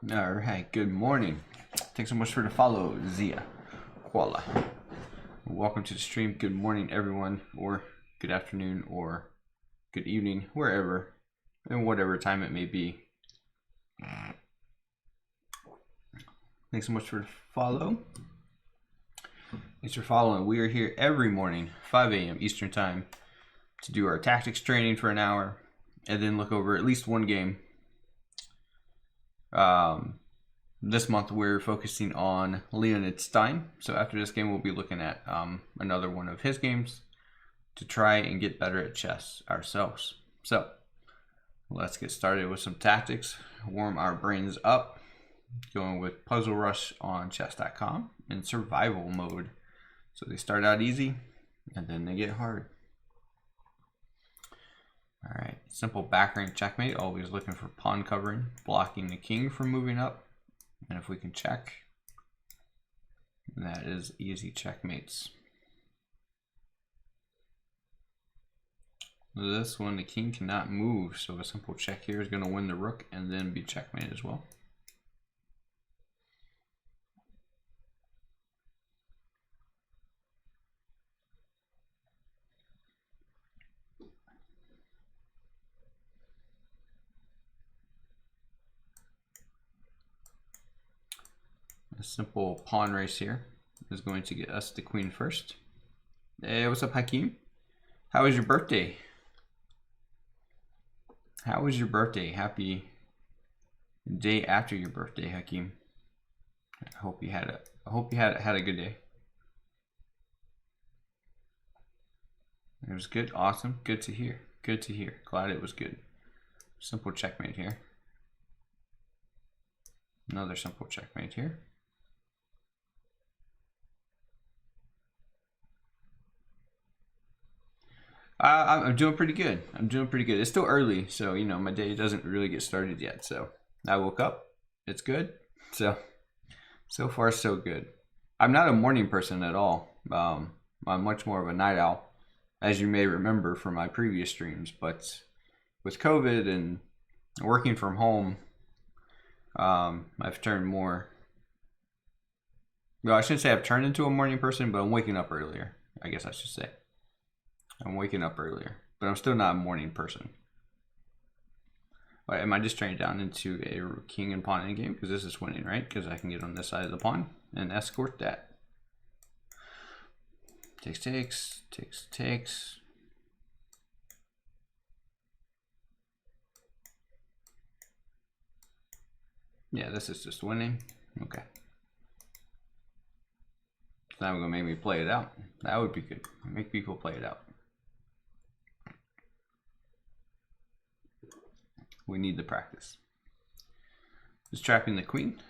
All right, good morning. Thanks so much for the follow, Zia Kuala. Welcome to the stream. Good morning, everyone, or good afternoon, or good evening, wherever and whatever time it may be. Thanks so much for the follow. Thanks for following. We are here every morning, 5 a.m. Eastern Time, to do our tactics training for an hour, and then look over at least one game. This month we're focusing on Leonid Stein. So after this game, we'll be looking at another one of his games to try and get better at chess ourselves. So let's get started with some tactics, warm our brains up, going with Puzzle Rush on chess.com in survival mode. So they start out easy and then they get hard. All right, simple back rank checkmate, always looking for pawn covering, blocking the king from moving up. And if we can check, that is easy checkmates. This one, the king cannot move, so a simple check here is going to win the rook and then be checkmate as well. A simple pawn race here is going to get us the queen first. Hey, what's up, Hakeem? How was your birthday? How was your birthday? Happy day after your birthday, Hakeem. I hope you had a good day. It was good, awesome, good to hear. Good to hear. Glad it was good. Simple checkmate here. Another simple checkmate here. I'm doing pretty good. It's still early, so you know my day doesn't really get started yet. So I woke up. It's good. So far so good. I'm not a morning person at all. I'm much more of a night owl, as you may remember from my previous streams. But with COVID and working from home, I've turned more. Well, I shouldn't say I've turned into a morning person, but I'm waking up earlier. I guess I should say. I'm waking up earlier, but I'm still not a morning person. Right, am I just turning down into a king and pawn endgame? Because this is winning, right? Because I can get on this side of the pawn and escort that. Takes, takes, takes, takes. Yeah, this is just winning. Okay. So now we're going to make me play it out. That would be good. Make people play it out. We need the practice. Just trapping the queen.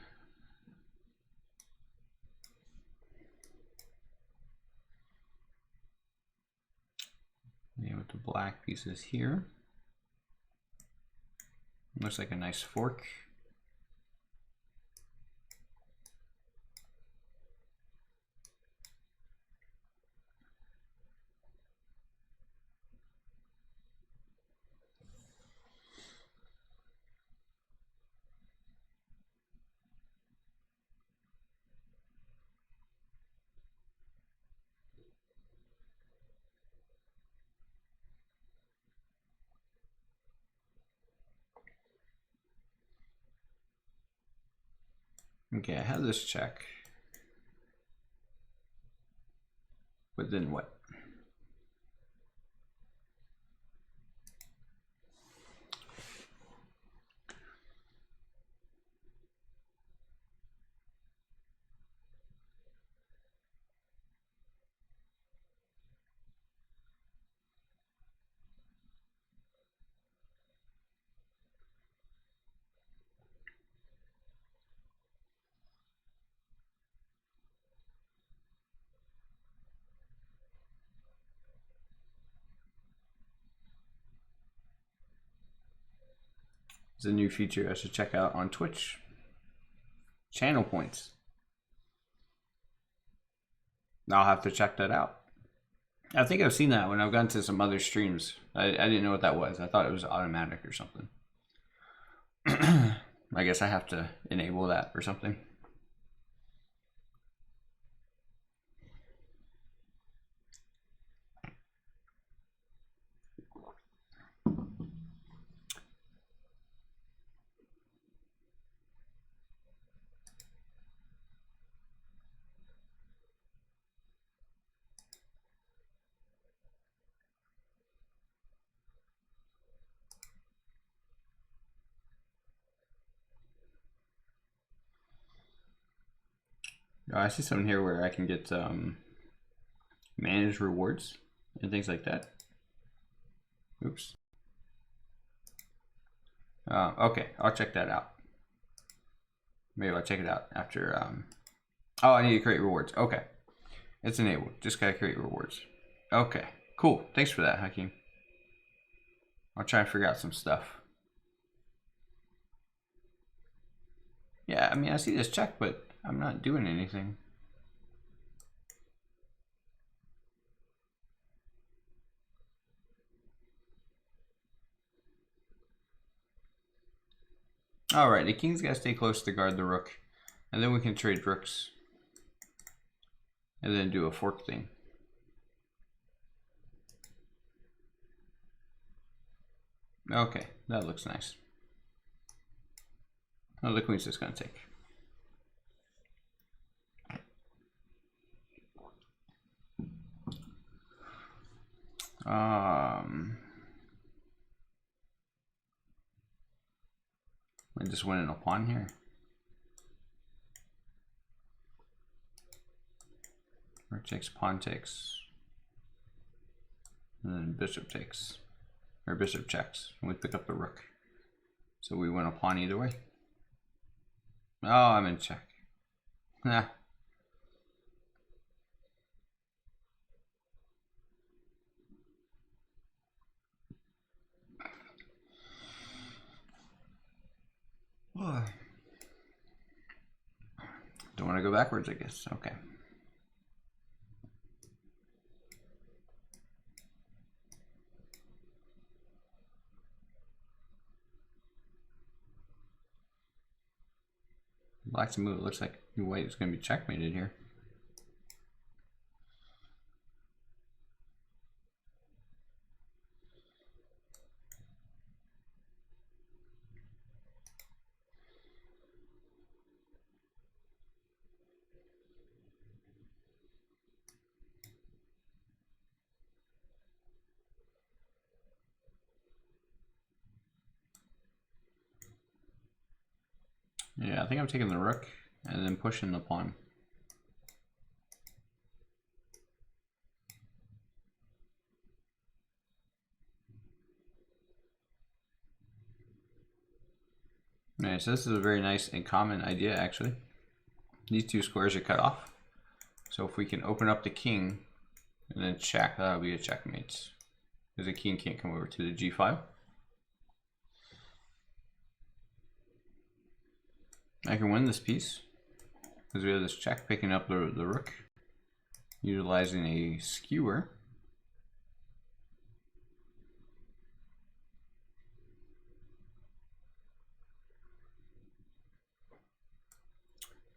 Yeah, with the black pieces here. Looks like a nice fork. Okay, I have this check. But then what? It's a new feature I should check out on Twitch. Channel points. I'll have to check that out. I think I've seen that when I've gone to some other streams. I didn't know what that was. I thought it was automatic or something. I guess I have to enable that or something. Oh, I see something here where I can get manage rewards and things like that. Oops. Okay, I'll check that out. Maybe I'll check it out after. Oh, I need to create rewards. Okay, it's enabled. Just gotta create rewards. Okay, cool. Thanks for that, Hakeem. I'll try and figure out some stuff. Yeah, I mean, I see this check, but I'm not doing anything. All right, the king's got to stay close to guard the rook, and then we can trade rooks, and then do a fork thing. Okay, that looks nice. Oh, the queen's just gonna take. I just went in a pawn here. Rook takes, pawn takes, and then bishop takes, or bishop checks, and we pick up the rook. So we win a pawn either way. Oh, I'm in check. Nah. Don't want to go backwards, I guess. Okay. Black's move. It looks like white is going to be checkmated here. Yeah, I think I'm taking the rook and then pushing the pawn. Okay, so this is a very nice and common idea, actually. These two squares are cut off. So if we can open up the king and then check, that'll be a checkmate. Because the king can't come over to the g file. I can win this piece because we have this check picking up the rook, utilizing a skewer.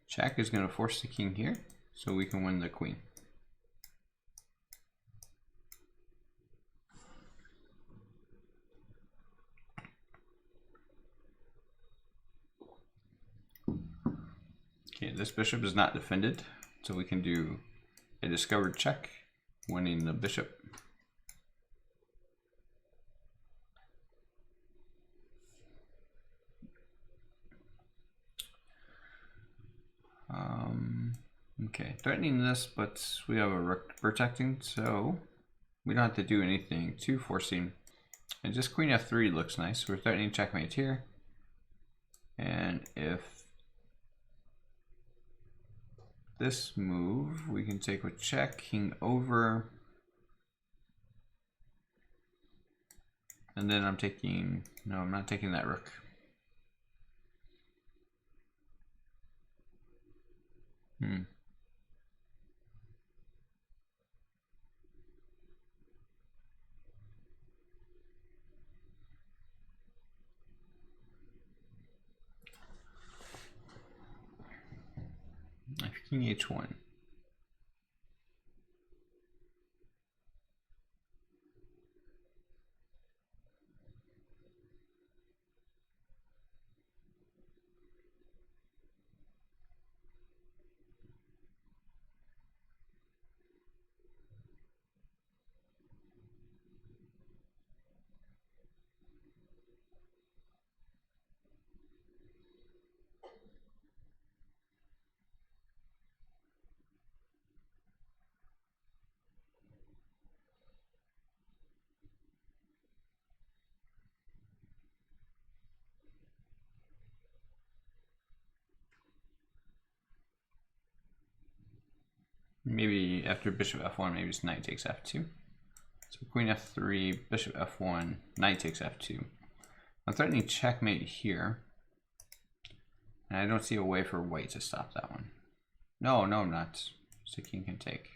Check is going to force the king here, so we can win the queen. Okay, this bishop is not defended, so we can do a discovered check, winning the bishop. Okay, threatening this, but we have a rook protecting, so we don't have to do anything too forcing. And just queen f3 looks nice. We're threatening checkmate here. And if this move, we can take with check, king over. And then I'm taking, no, I'm not taking that rook. King h1. Maybe after bishop f1, maybe it's knight takes f2. So queen f3, bishop f1, knight takes f2. I'm threatening checkmate here. And I don't see a way for white to stop that one. No, I'm not. So king can take.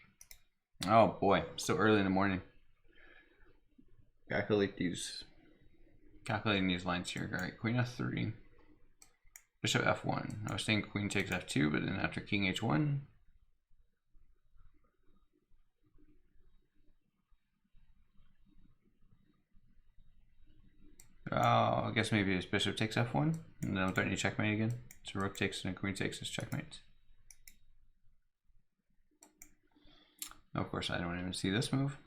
Oh boy, so early in the morning. Calculating these lines here. All right, queen f3, bishop f1. I was saying queen takes f2, but then after king h1. I guess maybe his bishop takes f1, and then I'm threatening checkmate again. So rook takes and queen takes is checkmate. Of course, I don't even see this move.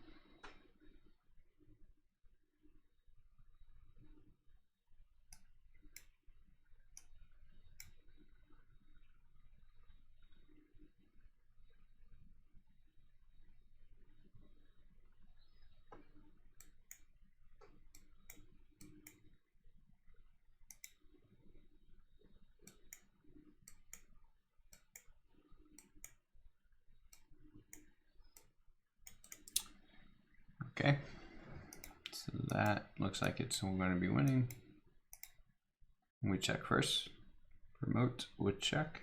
Okay, so that looks like it's going to be winning. We check first. Promote would check.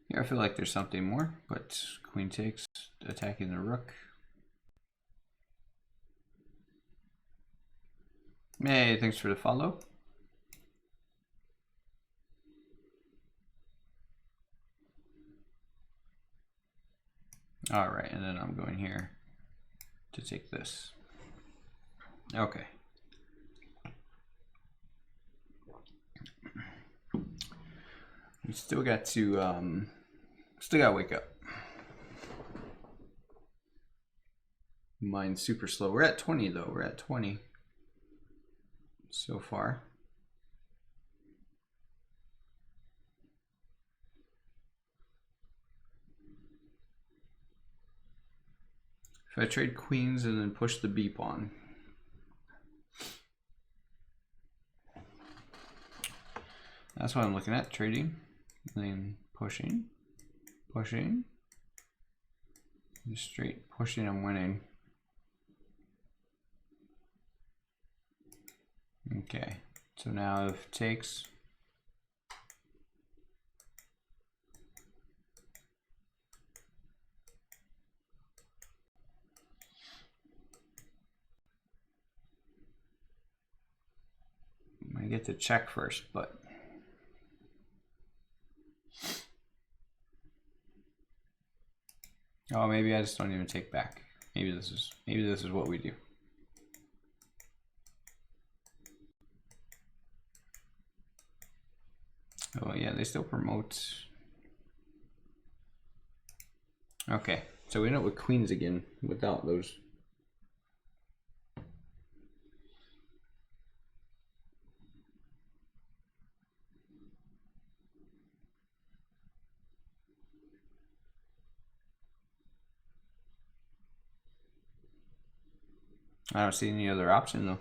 Here I feel like there's something more, but queen takes, attacking the rook. Hey, thanks for the follow. All right, and then I'm going here to take this. Okay. We still got to wake up. Mine's super slow. We're at 20 though. We're at 20 so far. If I trade queens and then push the b pawn. That's what I'm looking at, trading. And then pushing. Just straight pushing, I'm winning. Okay, so now if takes. I get to check first, but oh, maybe I just don't even take back. Maybe this is what we do. Oh yeah, they still promote. Okay, so we end up with queens again without those. I don't see any other option though.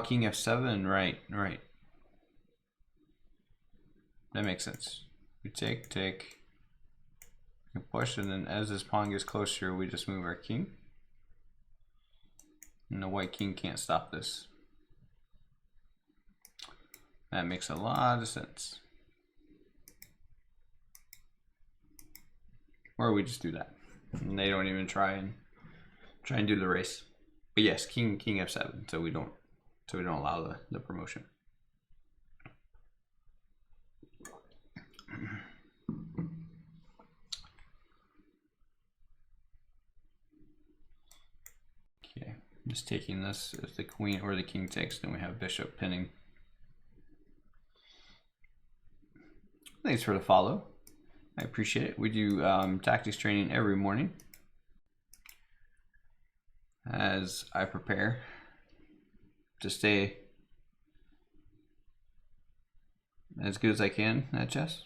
King f7, right. that makes sense. We take, we push, and then as this pawn gets closer, we just move our king. And the white king can't stop this. That makes a lot of sense. Or we just do that. And they don't even try and do the race. But yes, king f7, so we don't allow the promotion. Okay, just taking this. If the queen or the king takes, then we have bishop pinning. Thanks for the follow. I appreciate it. We do tactics training every morning as I prepare to stay as good as I can at chess.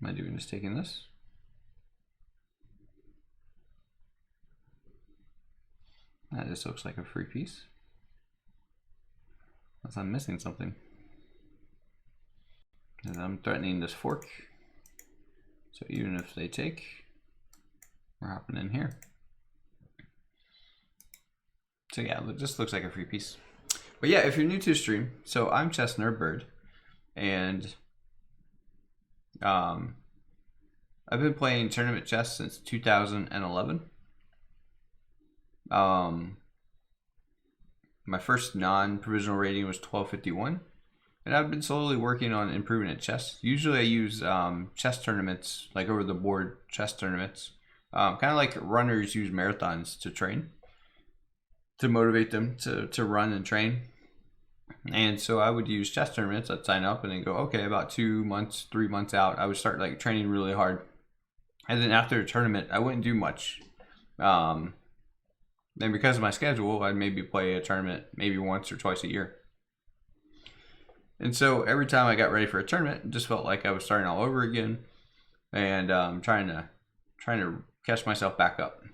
Am I doing just taking this? That just looks like a free piece. Unless I'm missing something. And I'm threatening this fork. So even if they take, we're hopping in here. So yeah, it just looks like a free piece. But yeah, if you're new to the stream, so I'm Chess Nerd Bird, and I've been playing tournament chess since 2011. My first non-provisional rating was 1251. And I've been slowly working on improving at chess. Usually I use chess tournaments, like over the board chess tournaments. Kind of like runners use marathons to train, to motivate them to run and train. And so I would use chess tournaments. I'd sign up and then go, okay, about 2 months, 3 months out, I would start like training really hard. And then after a tournament, I wouldn't do much. And because of my schedule, I'd maybe play a tournament maybe once or twice a year. And so every time I got ready for a tournament, it just felt like I was starting all over again, and trying to catch myself back up.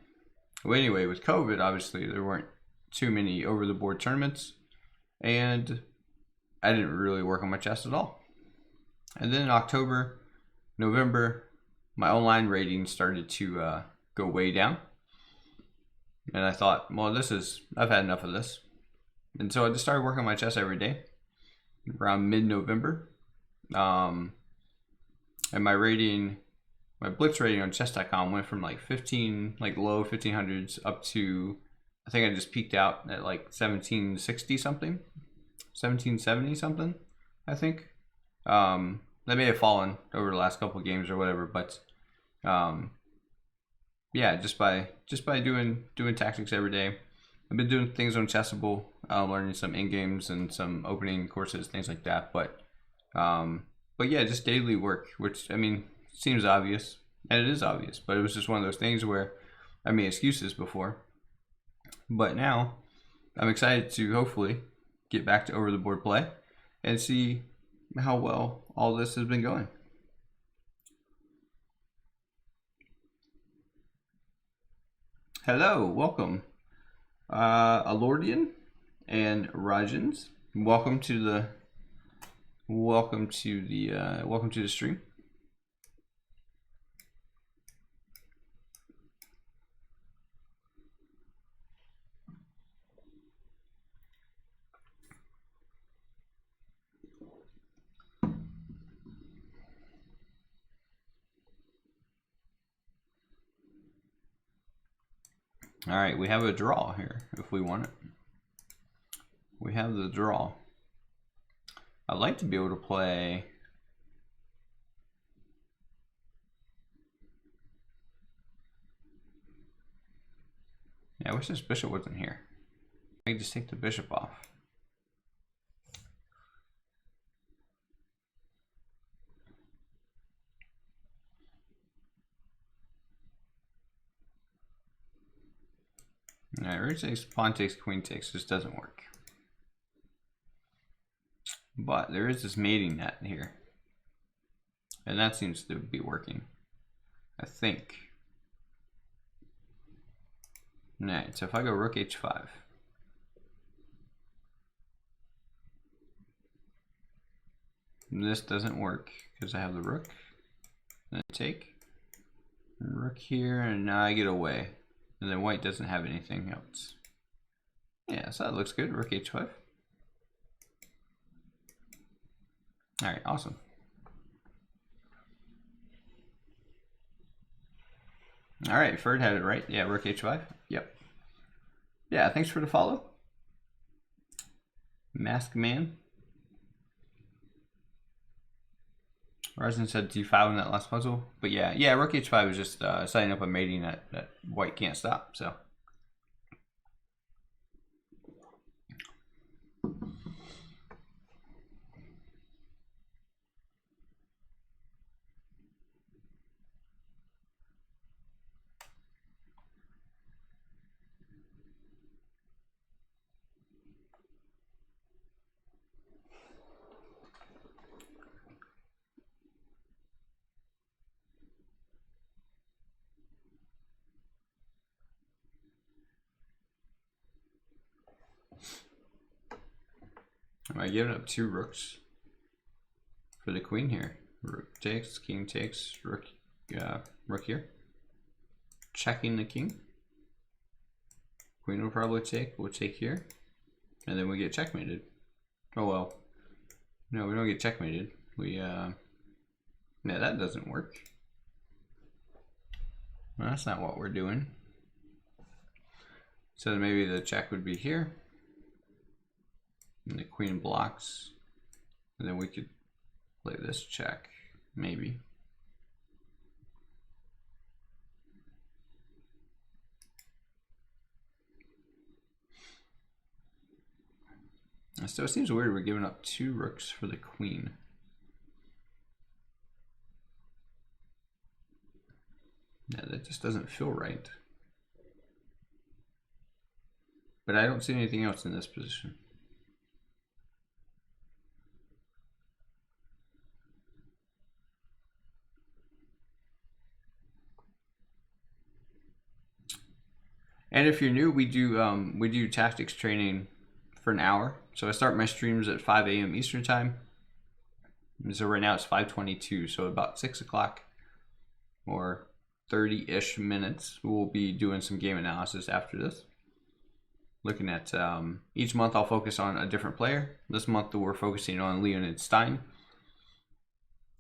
Well, anyway, with COVID, obviously there weren't too many over-the-board tournaments, and I didn't really work on my chess at all. And then in October, November, my online rating started to go way down, and I thought, well, I've had enough of this, and so I just started working on my chess every day. Around mid-November, and my rating, my blitz rating on chess.com went from like 15, like low 1500s up to, I think I just peaked out at like 1760 something, 1770 something, I think. That may have fallen over the last couple of games or whatever, but yeah, just by doing tactics every day. I've been doing things on Chessable, learning some in games and some opening courses, things like that. But yeah, just daily work, which I mean seems obvious, and it is obvious. But it was just one of those things where I made excuses before. But now I'm excited to hopefully get back to over the board play and see how well all this has been going. Hello, welcome. Alordian and Rajans, welcome to the stream. All right, we have a draw here if we want it. We have the draw. I'd like to be able to play yeah, I wish this bishop wasn't here. I can just take the bishop off. Alright, rook takes, pawn takes, queen takes just doesn't work. But there is this mating net here. And that seems to be working, I think. Alright, so if I go rook h5. this doesn't work because I have the rook. Then take rook here, and now I get away. And then white doesn't have anything else. Yeah, so that looks good. Rook h5. All right, awesome. All right, Ferd had it right. Yeah, rook h5. Yep. Yeah, thanks for the follow. Mask Man. Rarzan said d5 in that last puzzle. But yeah, rook h5 is just setting up a mating that white can't stop, so. Am I giving up 2 rooks for the queen here? Rook takes, king takes, rook here. Checking the king. Queen will probably take, we'll take here. And then we get checkmated. Oh well. No, we don't get checkmated. We, no, that doesn't work. Well, that's not what we're doing. So maybe the check would be here. And the queen blocks. And then we could play this check, maybe. So it seems weird we're giving up 2 rooks for the queen. Yeah, that just doesn't feel right. But I don't see anything else in this position. And if you're new, we do tactics training for an hour. So I start my streams at 5 a.m. Eastern time. And so right now it's 5:22, so about 6 o'clock or 30-ish minutes, we'll be doing some game analysis after this. Looking at each month I'll focus on a different player. This month we're focusing on Leonid Stein.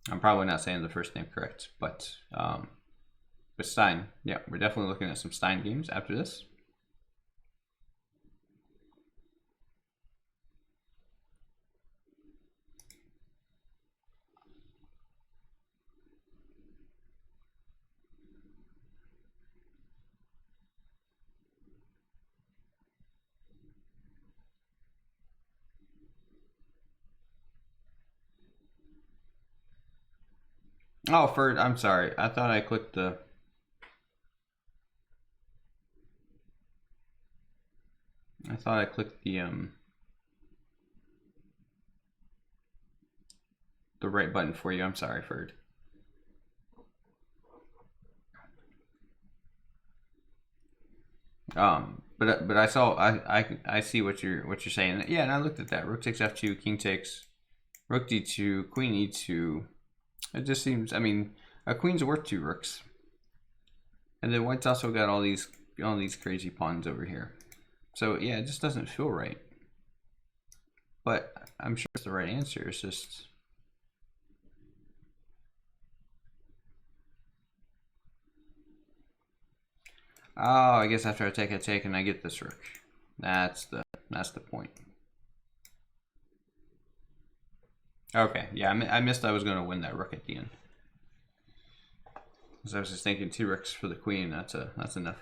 I'm probably not saying the first name correct, but Stein. Yeah, we're definitely looking at some Stein games after this. Oh, Ferd, I'm sorry. I thought I clicked the... the right button for you. I'm sorry, Ferd. But I saw I see what you're saying. Yeah, and I looked at that. Rook takes f2, king takes, rook d2, queen e2. It just seems, I mean, a queen's worth 2 rooks. And then white's also got all these crazy pawns over here. So yeah, it just doesn't feel right. But I'm sure it's the right answer. It's just... Oh, I guess after I take and I get this rook. That's the point. Okay, yeah, I missed I was going to win that rook at the end. Because I was just thinking 2 rooks for the queen. That's enough.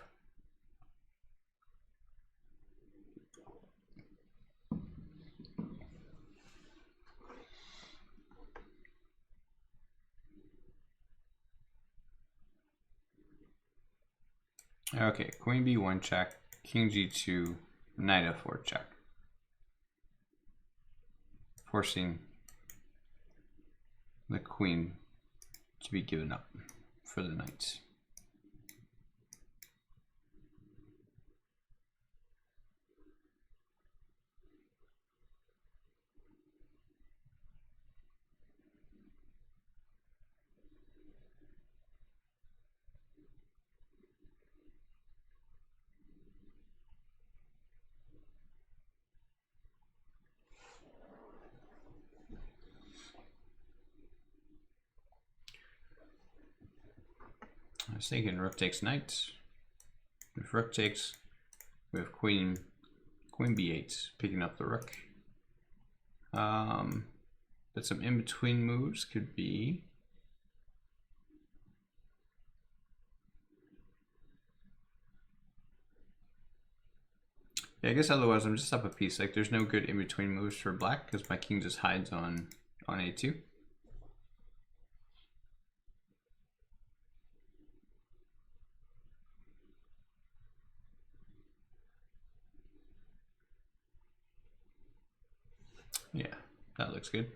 Okay, queen b1 check, king g2, knight f4 check. Forcing the queen to be given up for the knight. was thinking rook takes knight. If rook takes, we have queen b8, picking up the rook. But some in-between moves could be yeah, I guess otherwise I'm just up a piece. Like there's no good in-between moves for black because my king just hides on a2. Yeah, that looks good.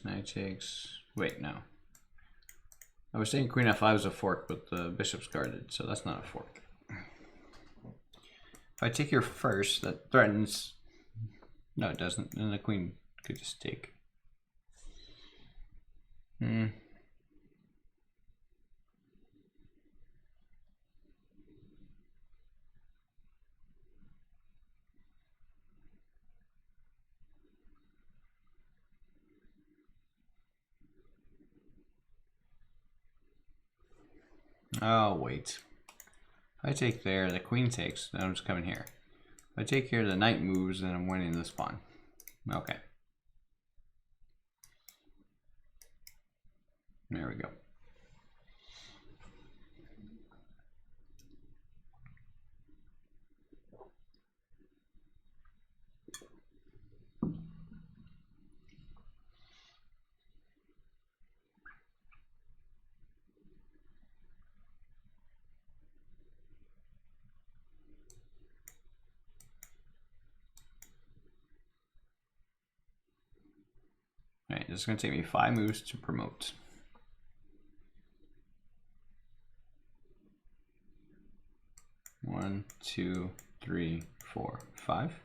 Knight takes. Wait, no. I was saying queen f5 is a fork, but the bishop's guarded, so that's not a fork. If I take here first, that threatens. No, it doesn't. Then the queen could just take. Oh, wait. If I take there, the queen takes, then I'm just coming here. If I take here, the knight moves, and I'm winning this pawn. Okay. There we go. Alright, this is going to take me 5 moves to promote. One, two, three, four, 5.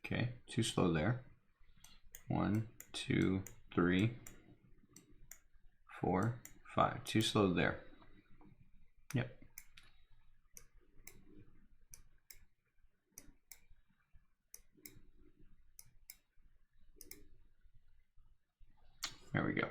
Okay, too slow there. 1, 2, 3, 4, 5. Too slow there. Yep. There we go.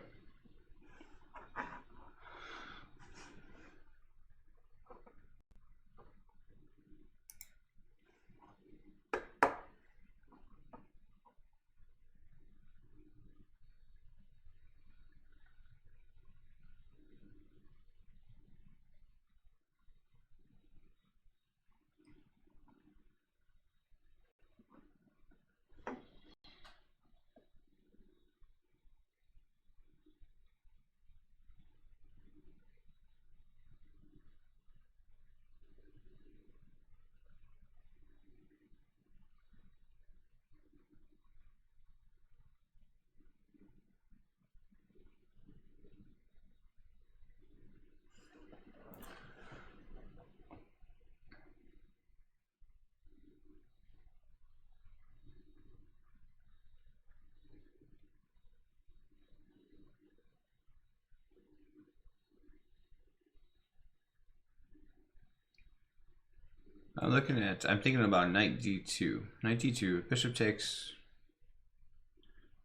I'm thinking about knight d2. Knight d2, bishop takes.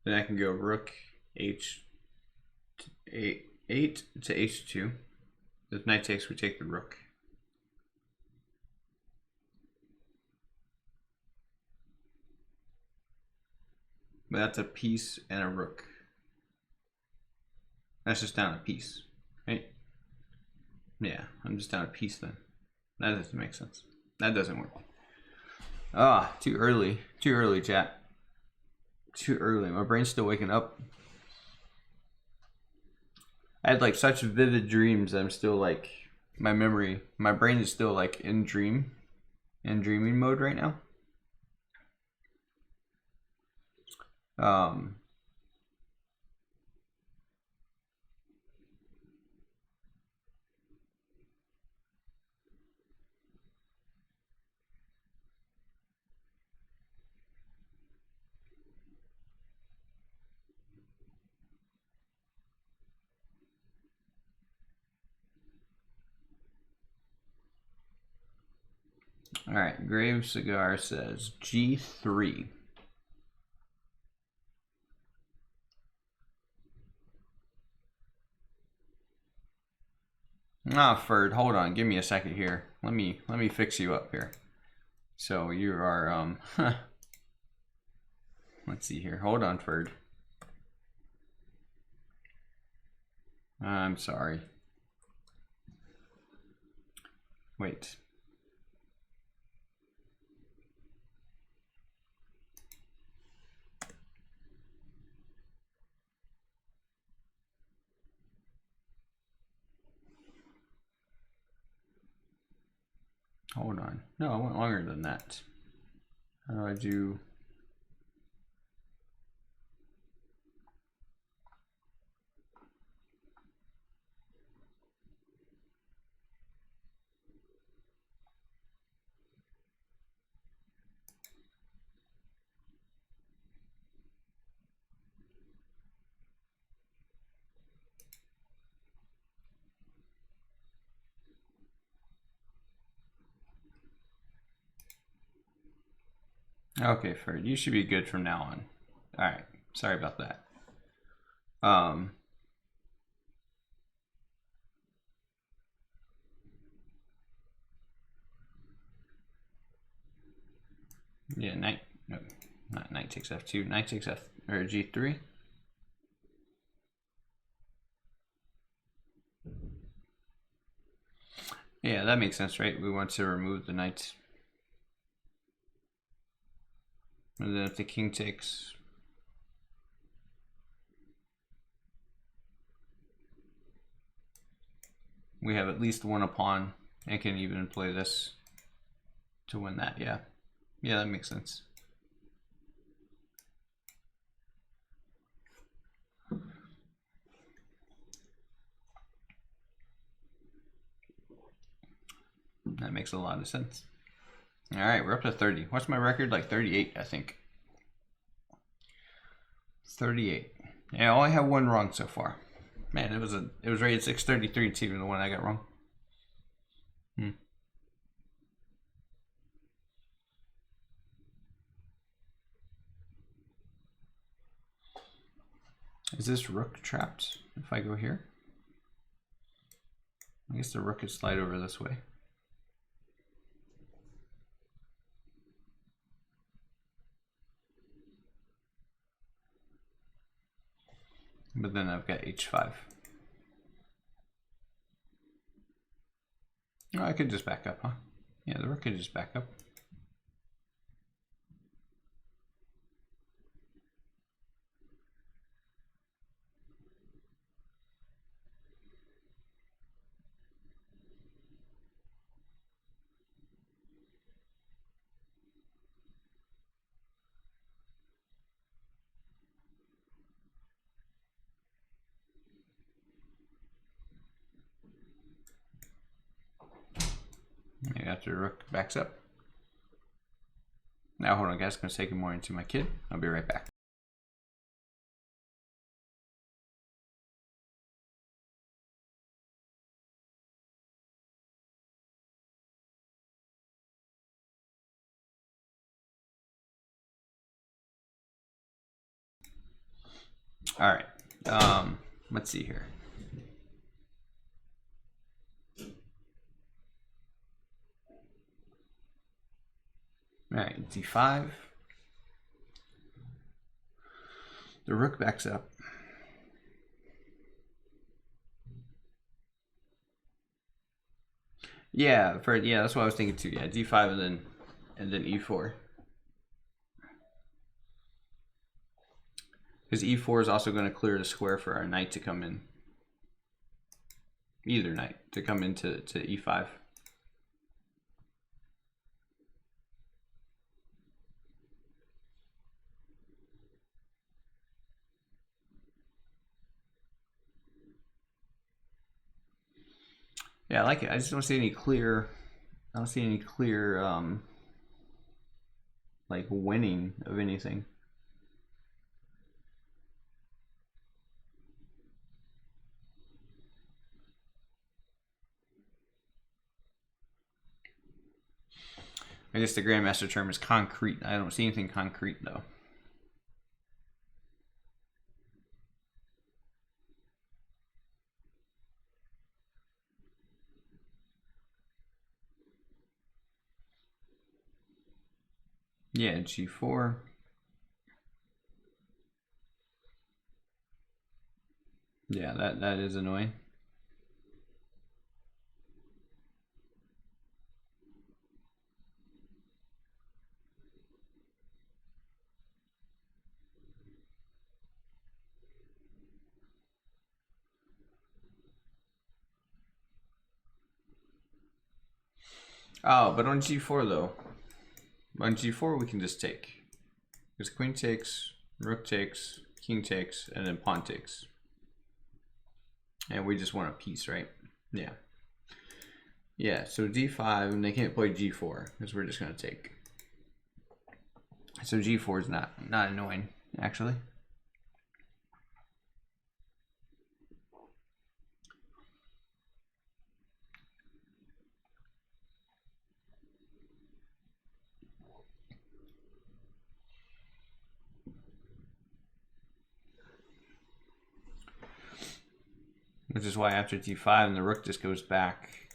Then I can go rook h8 to h2. If knight takes, we take the rook. But that's a piece and a rook. That's just down a piece, right? Yeah, I'm just down a piece then. That doesn't make sense. That doesn't work. Ah, too early. Too early, chat. Too early. My brain's still waking up. I had like such vivid dreams. I'm still like, my brain is still like in dreaming mode right now. All right, Grave Cigar says G3. Ah, Ferd, hold on, give me a second here. Let me fix you up here. So you are let's see here. Hold on, Ferd. I'm sorry. Wait. Hold on. No, I went longer than that. How do I do? Okay, Ferd, you should be good from now on. All right, sorry about that. Yeah, knight. No, not knight takes f2. Knight takes f or g3. Yeah, that makes sense, right? We want to remove the knight. And then if the king takes, we have at least one a pawn and can even play this to win that. Yeah, yeah, that makes sense. That makes a lot of sense. All right, we're up to 30. What's my record? Like 38, I think. 38. Yeah, I only have one wrong so far. Man, it was rated 633 too, the one I got wrong. Is this rook trapped if I go here? I guess the rook could slide over this way. But then I've got h5. Oh, I could just back up, huh? Yeah, the rook could just back up. Maybe after the rook backs up. Now hold on guys, I'm gonna take more into my kid. I'll be right back. All right, let's see here. All right, d5. The rook backs up. Yeah, that's what I was thinking too. Yeah, d5 and then e4. Because e4 is also going to clear the square for our knight to come in. Either knight to come into e5. Yeah, I like it. I just don't see any clear. I don't see any clear like winning of anything. I guess the Grandmaster term is concrete. I don't see anything concrete though. Yeah, G4. Yeah, that is annoying. Oh, but on G4 though, on G4 we can just take. Because queen takes, rook takes, king takes, and then pawn takes. And we just want a piece, right? Yeah. Yeah, so D5, and they can't play G4, because we're just going to take. So G4 is not annoying, actually. Which is why after D5, and the rook just goes back.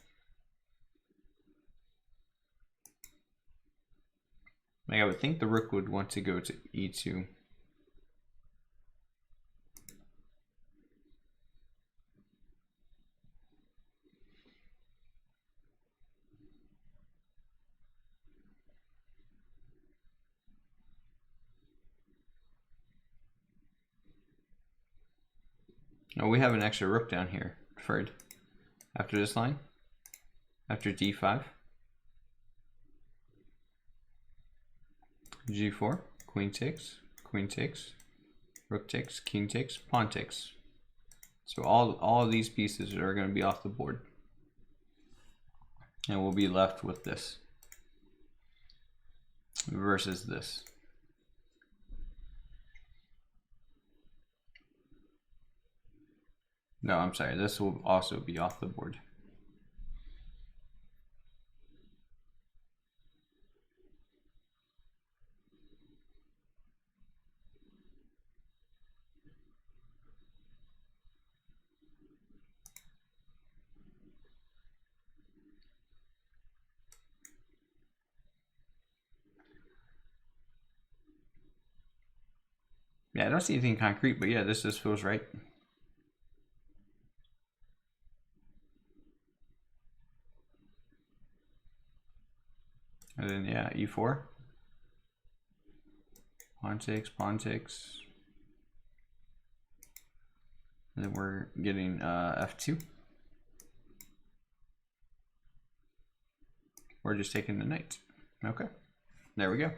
Like I would think the rook would want to go to E2. Oh, we have an extra rook down here, Fred. After this line, after D5, G4, queen takes, rook takes, king takes, pawn takes. So all of these pieces are going to be off the board, and we'll be left with this versus this. No, I'm sorry, this will also be off the board. Yeah, I don't see anything concrete, but yeah, this just feels right. And then yeah, E4. Pawn takes. And then we're getting F2. We're just taking the knight. Okay, there we go.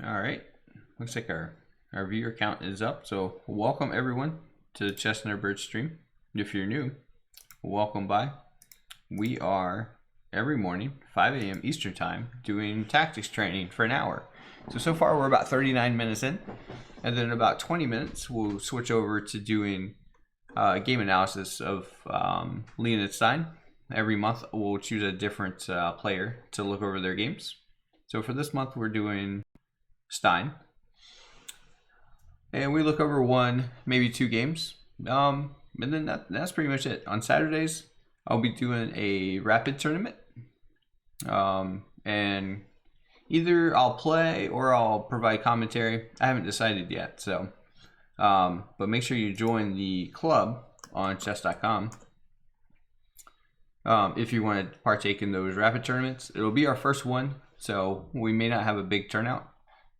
All right, looks like our viewer count is up. So welcome everyone to the Chess Nerd stream. If you're new, welcome by. We are every morning, 5 a.m. Eastern time, doing tactics training for an hour. So far we're about 39 minutes in, and then in about 20 minutes we'll switch over to doing game analysis of Leonid Stein. Every month we'll choose a different player to look over their games. So for this month we're doing Stein, and we look over one, maybe two games, and then that's pretty much it. On Saturdays I'll be doing a rapid tournament, and either I'll play or I'll provide commentary. I haven't decided yet, so but make sure you join the club on chess.com if you want to partake in those rapid tournaments. It'll be our first one, so we may not have a big turnout.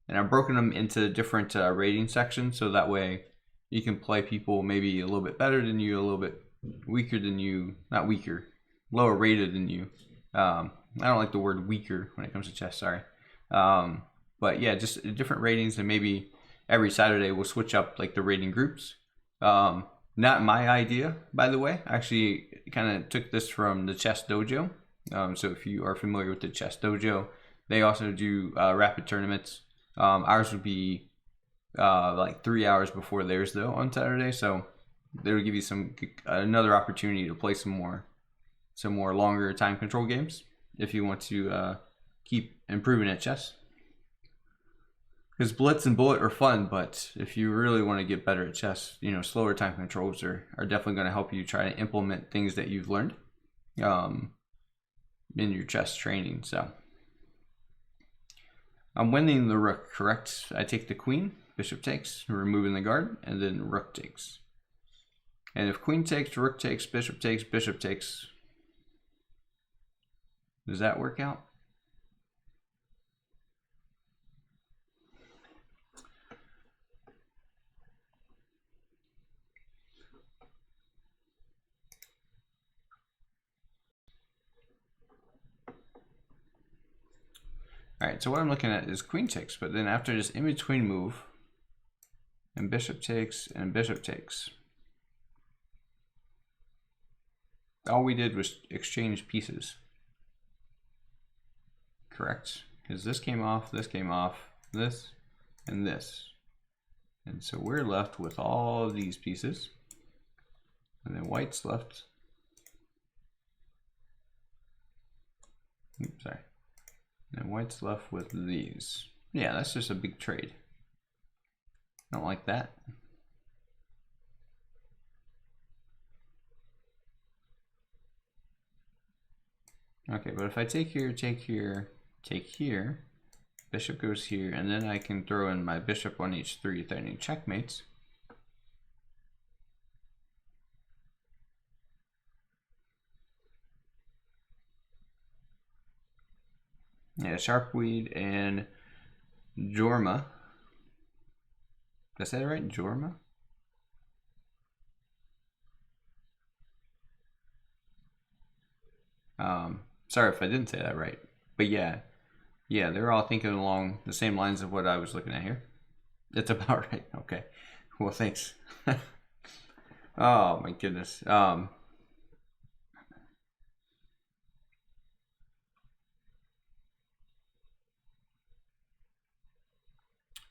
And I've broken them into different rating sections, so that way you can play people maybe a little bit better than you, a little bit weaker than you, not weaker, lower rated than you. I don't like the word weaker when it comes to chess, sorry. But yeah, just different ratings, and maybe every Saturday we'll switch up like the rating groups. Not my idea, by the way. I actually kind of took this from the Chess Dojo. So if you are familiar with the Chess Dojo, they also do rapid tournaments. Ours would be like 3 hours before theirs though on Saturday. So it'll give you another opportunity to play some more longer time control games if you want to keep improving at chess. Because Blitz and Bullet are fun, but if you really want to get better at chess, you know, slower time controls are definitely going to help you try to implement things that you've learned in your chess training. So I'm winning the rook, correct? I take the queen, bishop takes, removing the guard, and then rook takes. And if queen takes, rook takes, bishop takes, bishop takes, does that work out? All right, so what I'm looking at is queen takes, but then after this in-between move, and bishop takes, all we did was exchange pieces, correct? Because this came off, this, and this. And so we're left with all of these pieces, and then white's left. Oops, sorry. And white's left with these. Yeah, that's just a big trade. Don't like that. Okay, but if I take here, take here, take here, bishop goes here, and then I can throw in my bishop on h3, threatening checkmates. Yeah, Sharpweed and Jorma. Did I say that right? Jorma? Sorry if I didn't say that right. But yeah, they're all thinking along the same lines of what I was looking at here. It's about right. Okay. Well, thanks. Oh my goodness.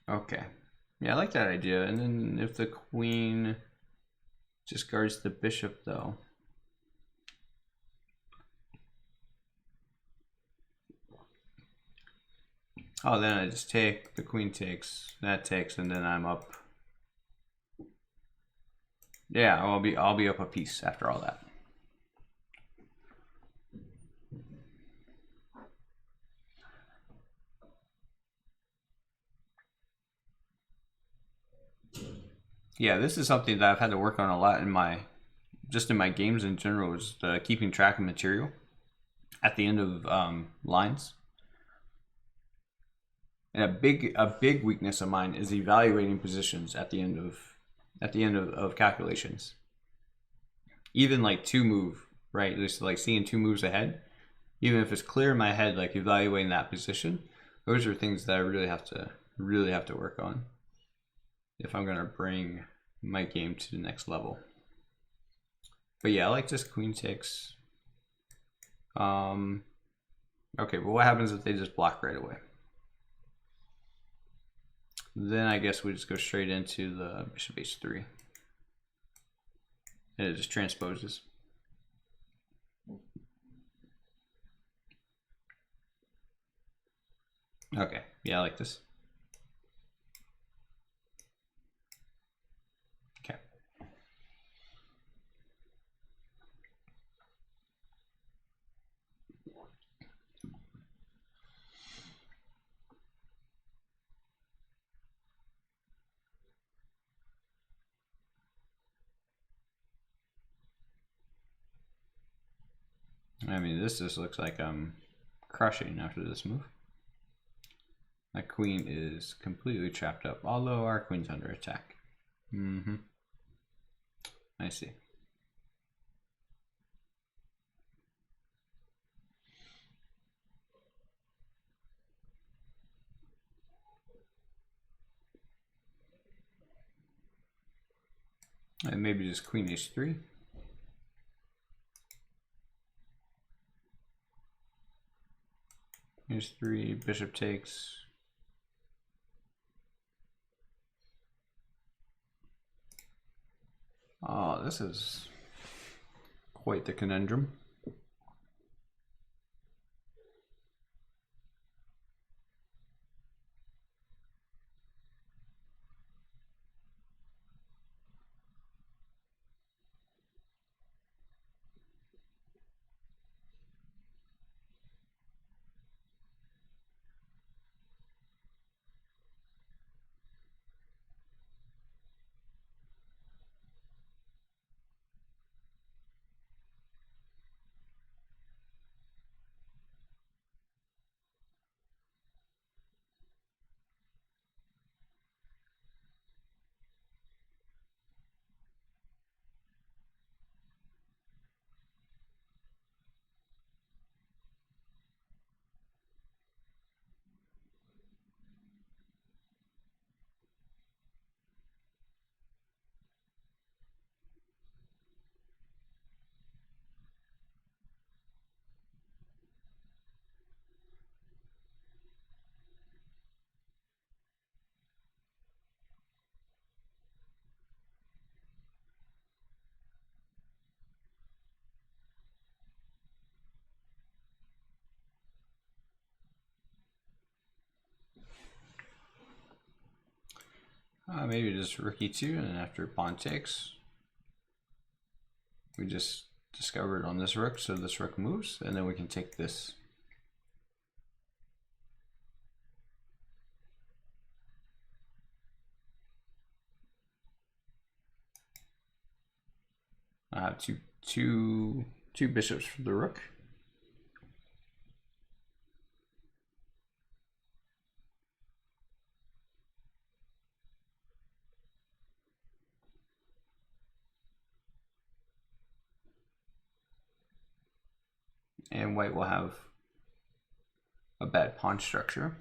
Okay. Yeah, I like that idea. And then if the queen just guards the bishop though. Oh, then I just take, the queen takes, that takes, and then I'm up. Yeah, I'll be up a piece after all that. Yeah, this is something that I've had to work on a lot in my games in general, is keeping track of material at the end of lines. And a big weakness of mine is evaluating positions at the end of calculations. Even like two move, right? Just like seeing two moves ahead. Even if it's clear in my head, like evaluating that position, those are things that I really have to work on if I'm gonna bring my game to the next level. But yeah, I like this queen takes. Okay, but what happens if they just block right away? Then I guess we just go straight into the bishop h3. And it just transposes. Okay, yeah, I like this. Okay. I mean, this just looks like I'm crushing after this move. My queen is completely trapped up, although our queen's under attack. I see. And maybe just queen h3. h3, bishop takes. Oh, this is quite the conundrum. Maybe just rook e2, and then after pawn takes, we just discovered on this rook, so this rook moves, and then we can take this. I have two bishops for the rook. And white will have a bad pawn structure.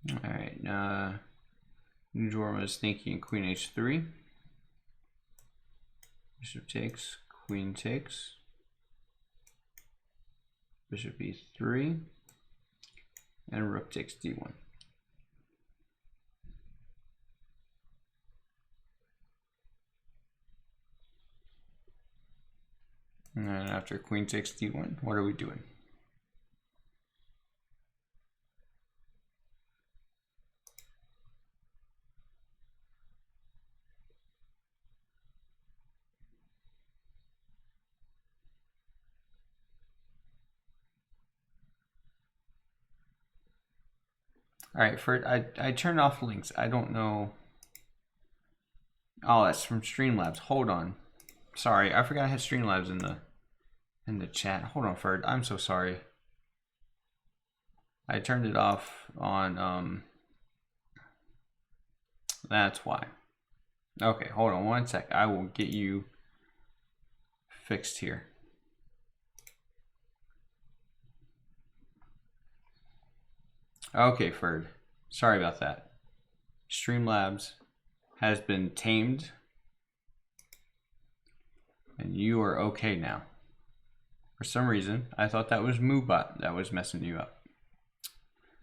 All right, Jorma is thinking queen h3. Bishop takes, queen takes. Bishop e3, and rook takes d1. And then after queen takes d1, what are we doing? All right, I turned off links. I don't know. Oh, that's from Streamlabs. Hold on. Sorry, I forgot I had Streamlabs in the chat. Hold on, Ferd. I'm so sorry. I turned it off on that's why. Okay, hold on one sec. I will get you fixed here. Okay, Ferd. Sorry about that. Streamlabs has been tamed, and you are okay now. For some reason, I thought that was MooBot that was messing you up,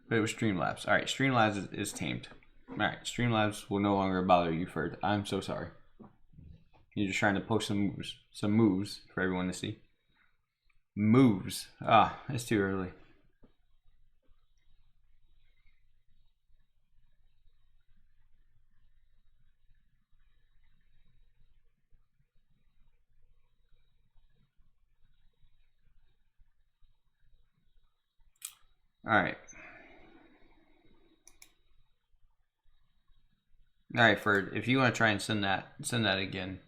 but it was Streamlabs. All right, Streamlabs is tamed. All right, Streamlabs will no longer bother you, Ferd. I'm so sorry. You're just trying to post some moves for everyone to see. Moves. Ah, it's too early. All right. All right, Ferd. If you want to try and send that again.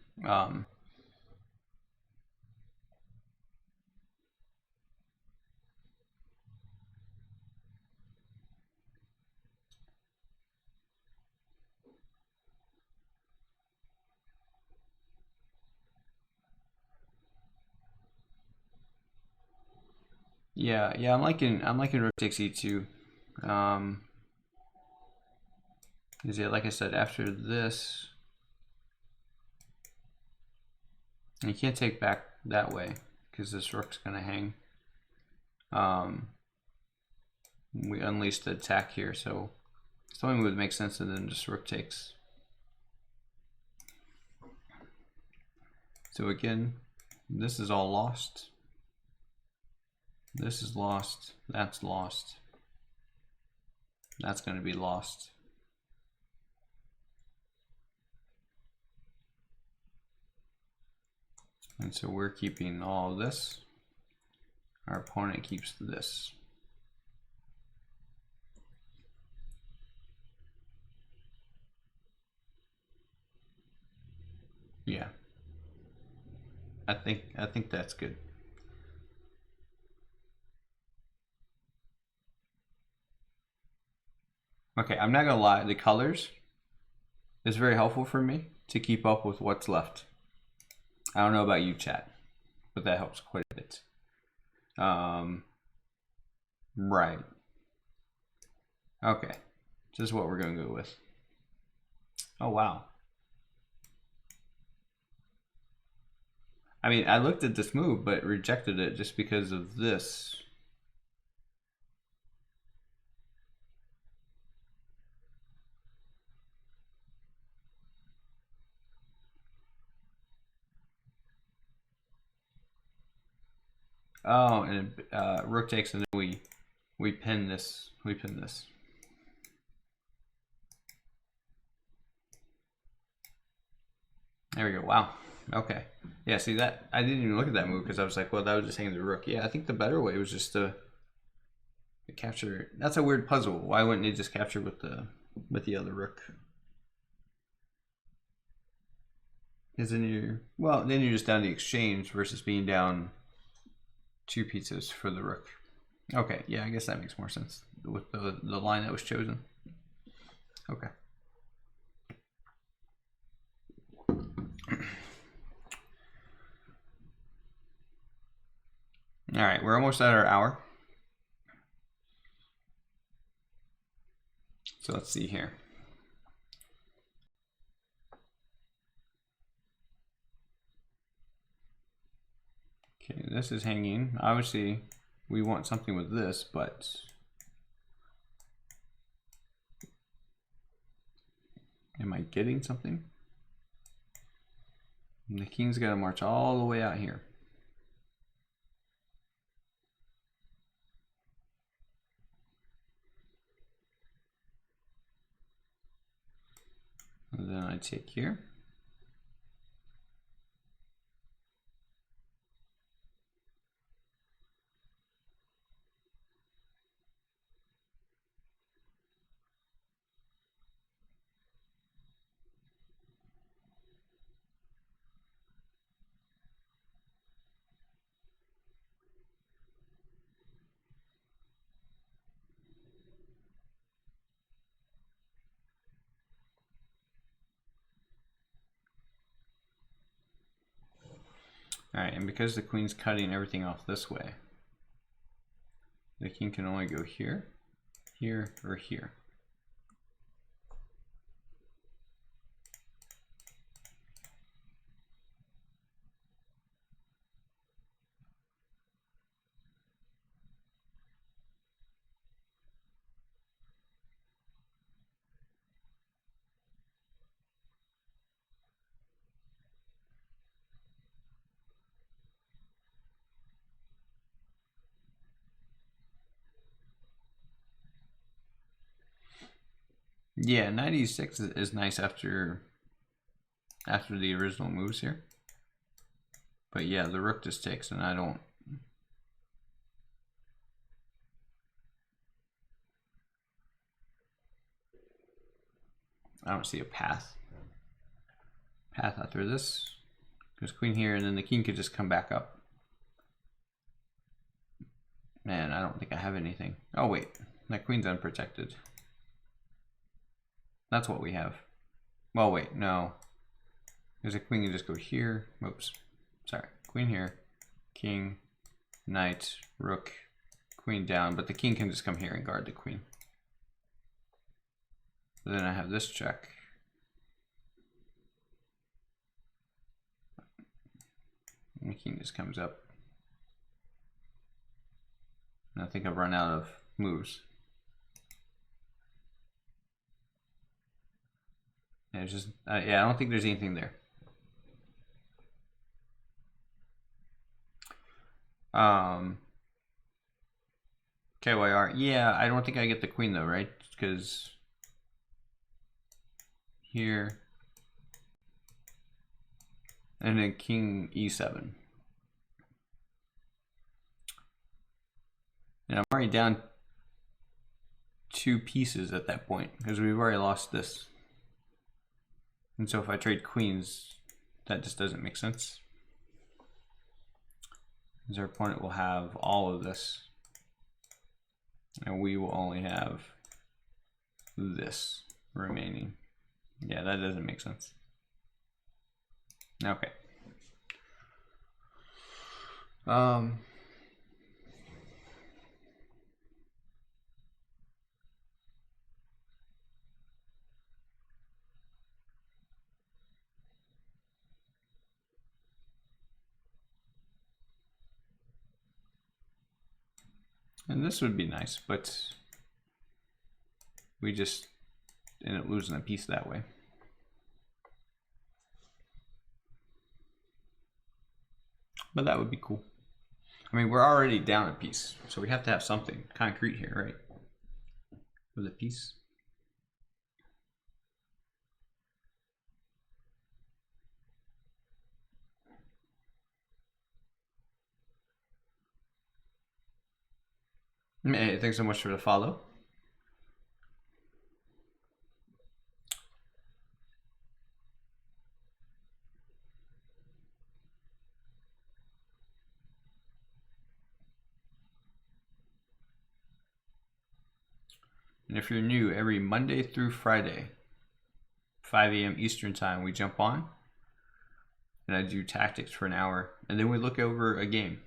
Yeah, I'm liking rook takes e2. Is it like I said after this? You can't take back that way because this rook's gonna hang. We unleashed the attack here, so something would make sense, and then just rook takes. So again, this is all lost. This is lost. That's lost. That's going to be lost. And so we're keeping all this. Our opponent keeps this. Yeah. I think that's good. Okay, I'm not gonna lie, the colors is very helpful for me to keep up with what's left. I don't know about you, chat, but that helps quite a bit. Right. Okay, this is what we're gonna go with. Oh wow. I mean, I looked at this move, but rejected it just because of this. Oh, and rook takes, and then we pin this. We pin this. There we go. Wow. Okay. Yeah. See that? I didn't even look at that move because I was like, well, that was just hanging the rook. Yeah, I think the better way was just to capture. That's a weird puzzle. Why wouldn't you just capture with the other rook? Because then you're just down the exchange versus being down 2 pieces for the rook. Okay, yeah, I guess that makes more sense with the line that was chosen. Okay. All right, we're almost at our hour. So let's see here. Okay, this is hanging. Obviously, we want something with this, but am I getting something? And the king's got to march all the way out here. And then I take here. All right, and because the queen's cutting everything off this way, the king can only go here, here, or here. Yeah, 96 is nice after the original moves here. But yeah, the rook just takes, and I don't see a path after this. There's queen here, and then the king could just come back up. Man, I don't think I have anything. Oh wait, that queen's unprotected. That's what we have. Well, wait, no. There's a queen can just go here. Oops, sorry. Queen here, king, knight, rook, queen down, but the king can just come here and guard the queen. Then I have this check. The king just comes up. And I think I've run out of moves. Yeah, it's just yeah, I don't think there's anything there. KYR. Yeah, I don't think I get the queen though, right? Because here and then king e7. And I'm already down 2 pieces at that point because we've already lost this. And so if I trade queens, that just doesn't make sense. Because our opponent will have all of this. And we will only have this remaining. Yeah, that doesn't make sense. Okay. And this would be nice, but we just end up losing a piece that way. But that would be cool. I mean, we're already down a piece, so we have to have something concrete here, right? With a piece. Hey, thanks so much for the follow. And if you're new, every Monday through Friday, 5 a.m. Eastern time, we jump on and I do tactics for an hour. And then we look over a game.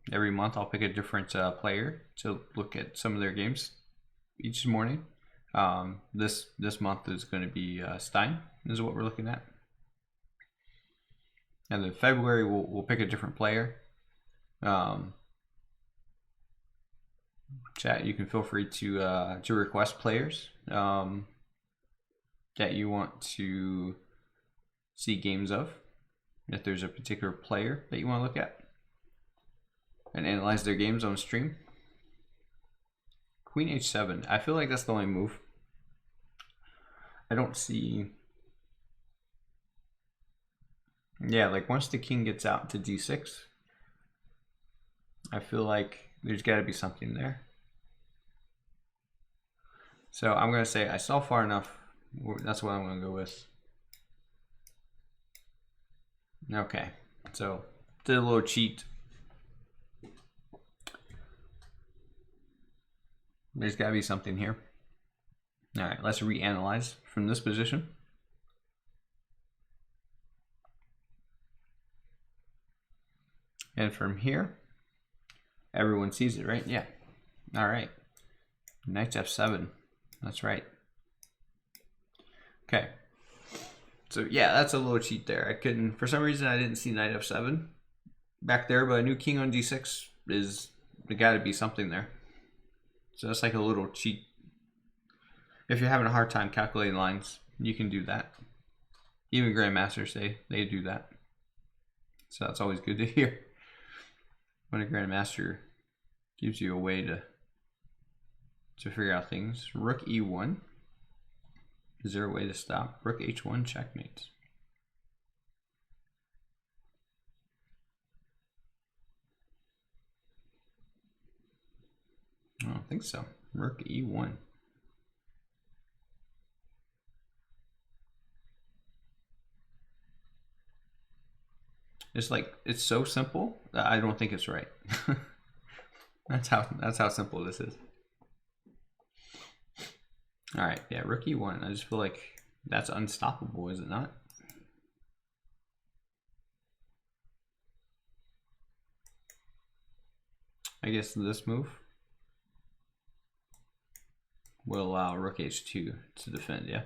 Every month I'll pick a different player to look at some of their games each morning. This month is going to be Stein, is what we're looking at. And then February we'll pick a different player. Chat, you can feel free to request players that you want to see games of. If there's a particular player that you want to look at and analyze their games on stream. Queen h7. I feel like that's the only move. I don't see. Yeah, like once the king gets out to d6, I feel like there's got to be something there. So I'm going to say I saw far enough. That's what I'm going to go with. Okay, so did a little cheat. There's got to be something here. All right, let's reanalyze from this position. And from here, everyone sees it, right? Yeah. All right. Knight f7. That's right. Okay. So yeah, that's a little cheat there. I couldn't, for some reason, I didn't see knight f7 back there, but I knew king on d6 is, there got to be something there. So that's like a little cheat. If you're having a hard time calculating lines, you can do that. Even grandmasters say they do that. So that's always good to hear. When a grandmaster gives you a way to figure out things. Rook e1. Is there a way to stop? Rook h1 checkmate. I don't think so. Rook e1. It's like, it's so simple that I don't think it's right. That's how simple this is. All right, yeah, rook e1. I just feel like that's unstoppable, is it not? I guess this move will allow rook h2 to defend, yeah?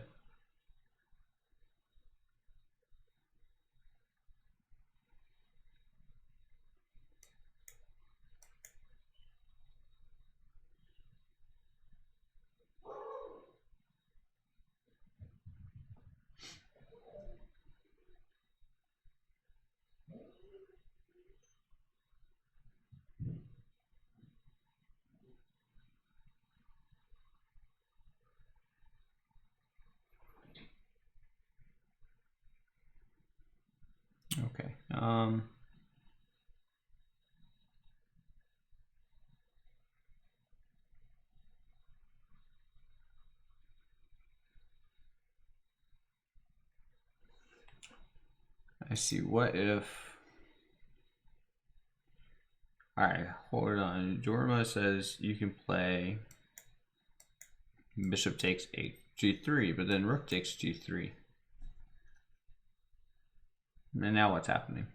Okay. I see. What if... Alright, hold on. Jorma says you can play bishop takes g3, but then rook takes g3. And now what's happening?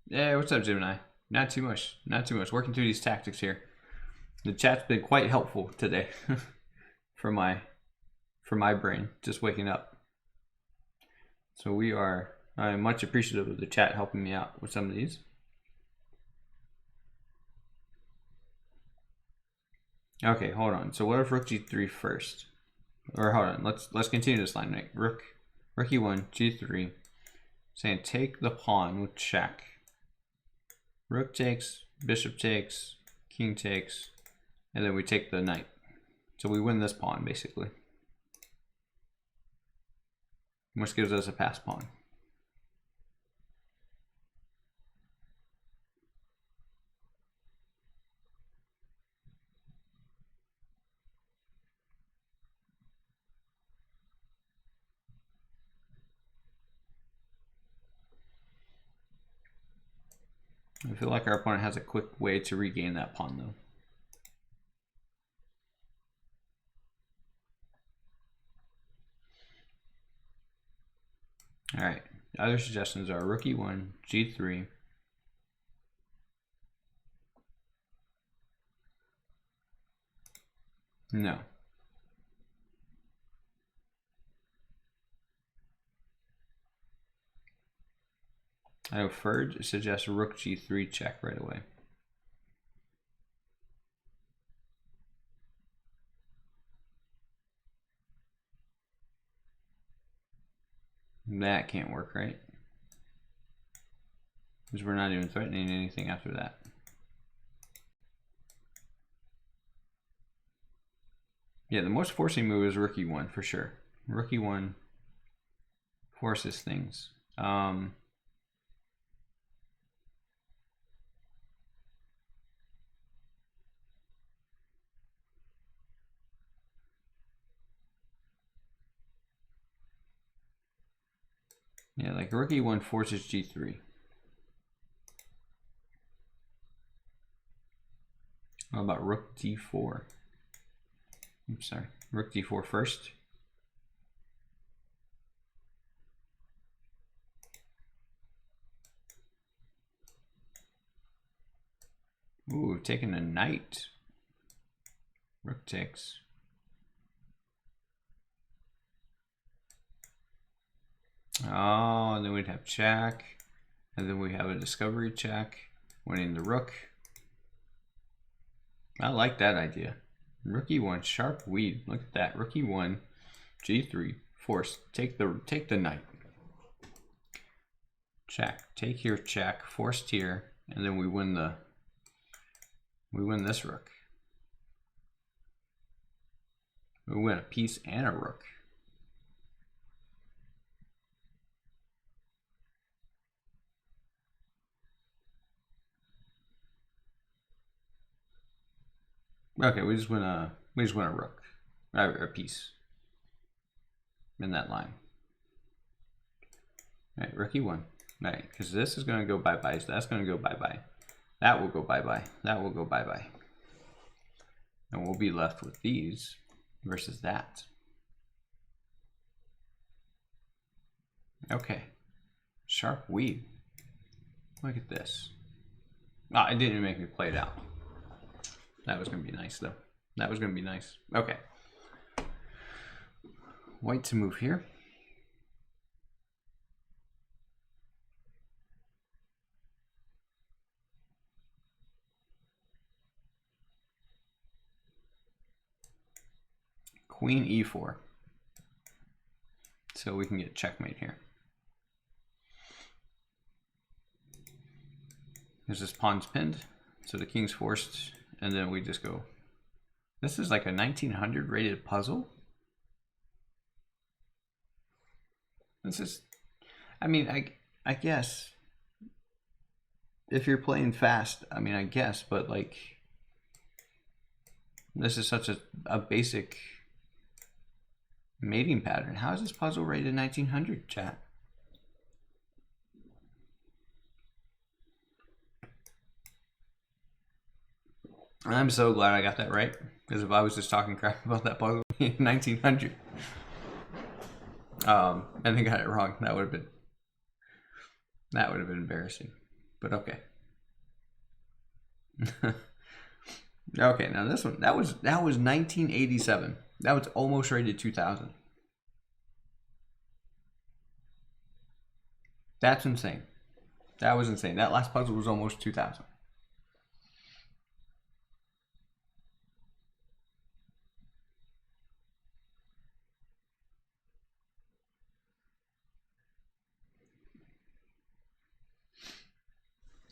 Yeah, what's up, Gemini? Not too much. Not too much. Working through these tactics here. The chat's been quite helpful today for my brain, just waking up. So I'm much appreciative of the chat helping me out with some of these. Okay, hold on. So what if rook g3 first? Or hold on, let's continue this line. Right? Rook e1, g3. Saying take the pawn with check. Rook takes, bishop takes, king takes, and then we take the knight. So we win this pawn, basically. Which gives us a pass pawn. I feel like our opponent has a quick way to regain that pawn, though. All right. Other suggestions are rook e1, g3. No. I know Ferg suggests rook g3 check right away. That can't work, right? Because we're not even threatening anything after that. Yeah, the most forcing move is rook e1 for sure. Rook e1 forces things. Yeah, like rook e1 forces g3. How about rook d4? Oops, sorry. Rook d4 first. Ooh, taking a knight. Rook takes. Oh, and then we'd have check. And then we have a discovery check. Winning the rook. I like that idea. Rook e1, sharp weed. Look at that. Rook e1, g3, force. Take the knight. Check. Take here, check. Forced here, and then we win this rook. We win a piece and a rook. Okay, we just win a rook, a piece in that line. All right, rook e1. Right, because this is going to go bye-bye, so that's going to go bye-bye. That will go bye-bye. That will go bye-bye. And we'll be left with these versus that. Okay. Sharp weed. Look at this. Oh, it didn't make me play it out. That was going to be nice, though. That was going to be nice. Okay. White to move here. queen e4. So we can get checkmate here. There's this pawn's pinned, so the king's forced, and then we just go. This is like a 1900 rated puzzle. This is, I mean, I guess if you're playing fast, I mean, I guess, but like, this is such a basic mating pattern. How is this puzzle rated 1900, chat? I'm so glad I got that right, because if I was just talking crap about that puzzle being 1900, and then got it wrong, that would have been embarrassing. But okay. Okay, now this one, that was 1987. That was almost rated 2000. That's insane. That was insane. That last puzzle was almost 2000.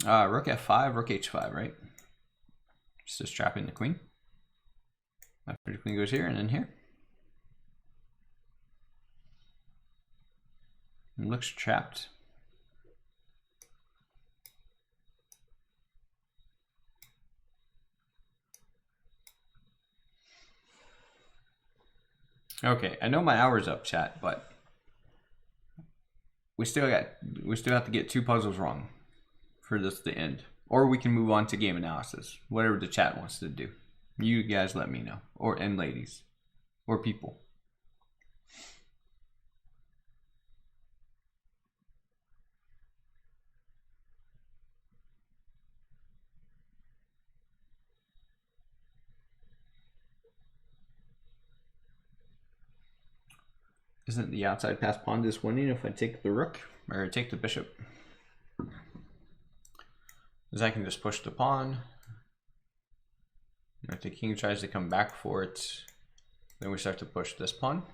Rook f5, rook h5, right? Just trapping the queen. After the queen goes here and then here. It looks trapped. Okay, I know my hour's up, chat, but we still have to get 2 puzzles wrong for this to end. Or we can move on to game analysis. Whatever the chat wants to do. You guys let me know. And ladies. Or people. Isn't the outside pass pawn just winning if I take the rook? Or take the bishop? Because I can just push the pawn. If the king tries to come back for it, then we start to push this pawn.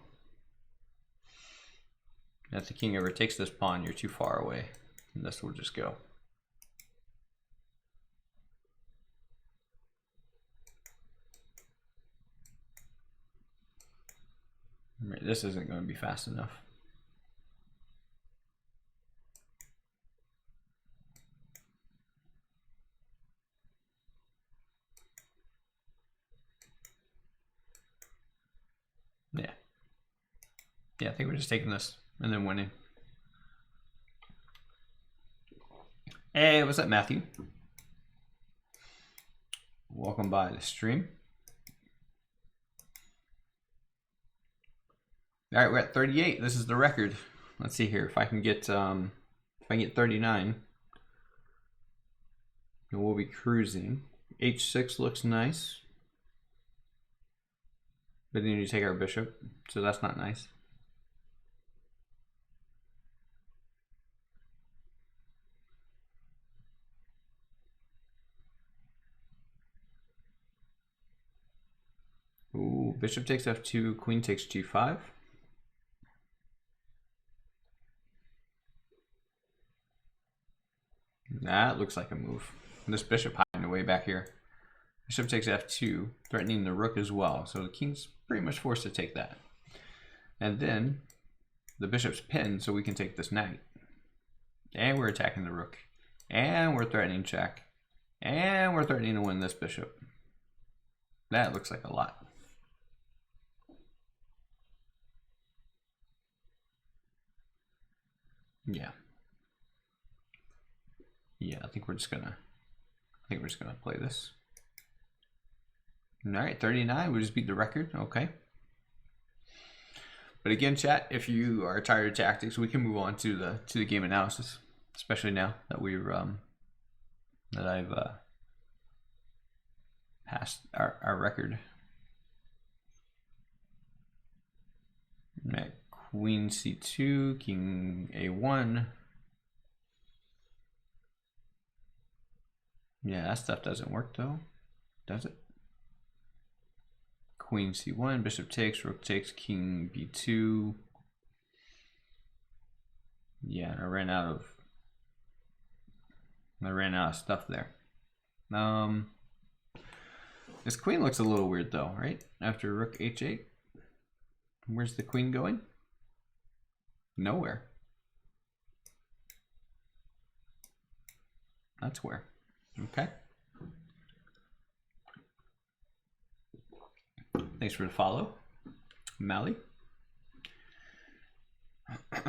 If the king ever takes this pawn, you're too far away. And this will just go. Right, this isn't going to be fast enough. Yeah. Yeah, I think we're just taking this and then winning. Hey, what's up, Matthew? Welcome by the stream. All right, we're at 38. This is the record. Let's see here. If I can get 39, then we'll be cruising. H6 looks nice. But then you take our bishop, so that's not nice. Ooh, bishop takes f2, queen takes g5. That looks like a move. This bishop hiding away back here. Bishop takes f2, threatening the rook as well. So the king's pretty much forced to take that. And then the bishop's pinned, so we can take this knight. And we're attacking the rook. And we're threatening check. And we're threatening to win this bishop. That looks like a lot. Yeah. Yeah, I think we're just gonna play this. All right, 39. We just beat the record. Okay. But again, chat, if you are tired of tactics, we can move on to the game analysis, especially now that I've passed our record. All right, queen c2, king a1. Yeah, that stuff doesn't work though, does it? queen c1, bishop takes, rook takes, king b2. Yeah, I ran out of stuff there. This queen looks a little weird though, right? After rook h8. Where's the queen going? Nowhere. That's where. Okay. Thanks for the follow, Mally. If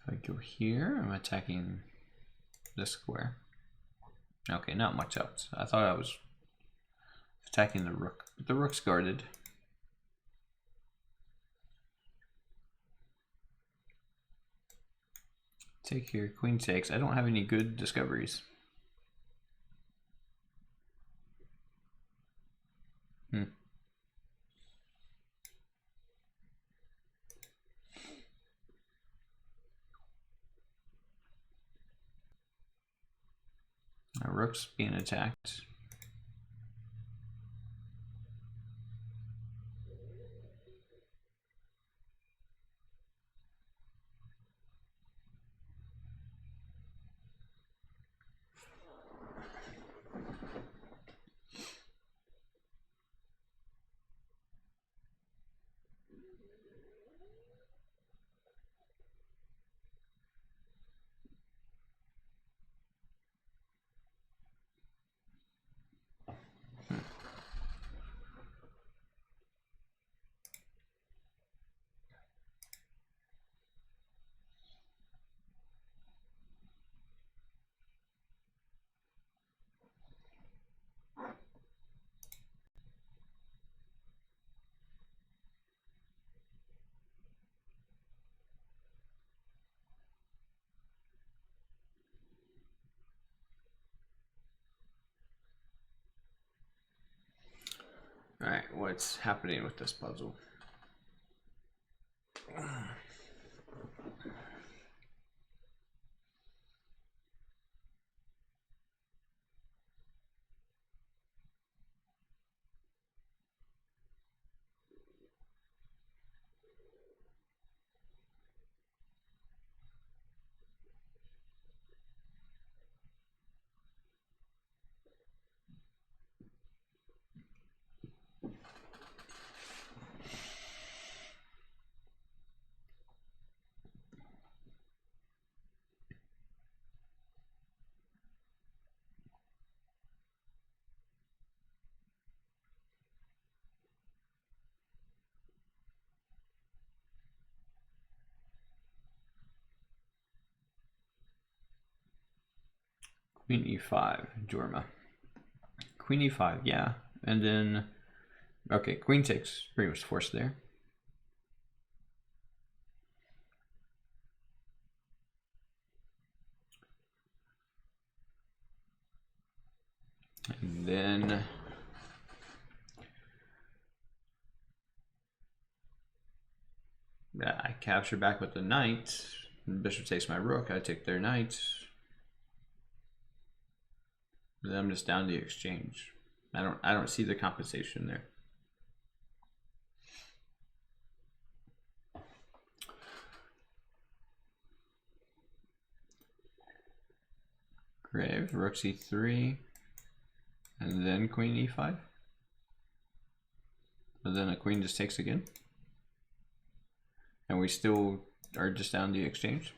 I go here, I'm attacking this square. Okay, not much else. I thought I was attacking the rook, but the rook's guarded. Take here, queen takes. I don't have any good discoveries. Our rook's being attacked. All right, what's happening with this puzzle? Queen e5, Jorma. Queen e5, yeah. And then, okay, queen takes, pretty much forced there. And then I capture back with the knight. Bishop takes my rook, I take their knight. Then I'm just down the exchange. I don't see the compensation there. Grave, rook c3, and then queen e5. But then a queen just takes again. And we still are just down the exchange.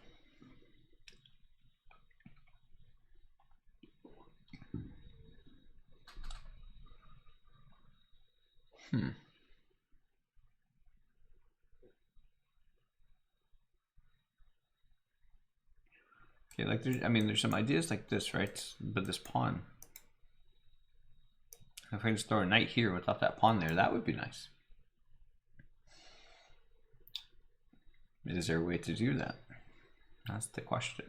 Okay, like there's some ideas like this, right? But this pawn. If I just throw a knight here without that pawn there, that would be nice. Is there a way to do that? That's the question.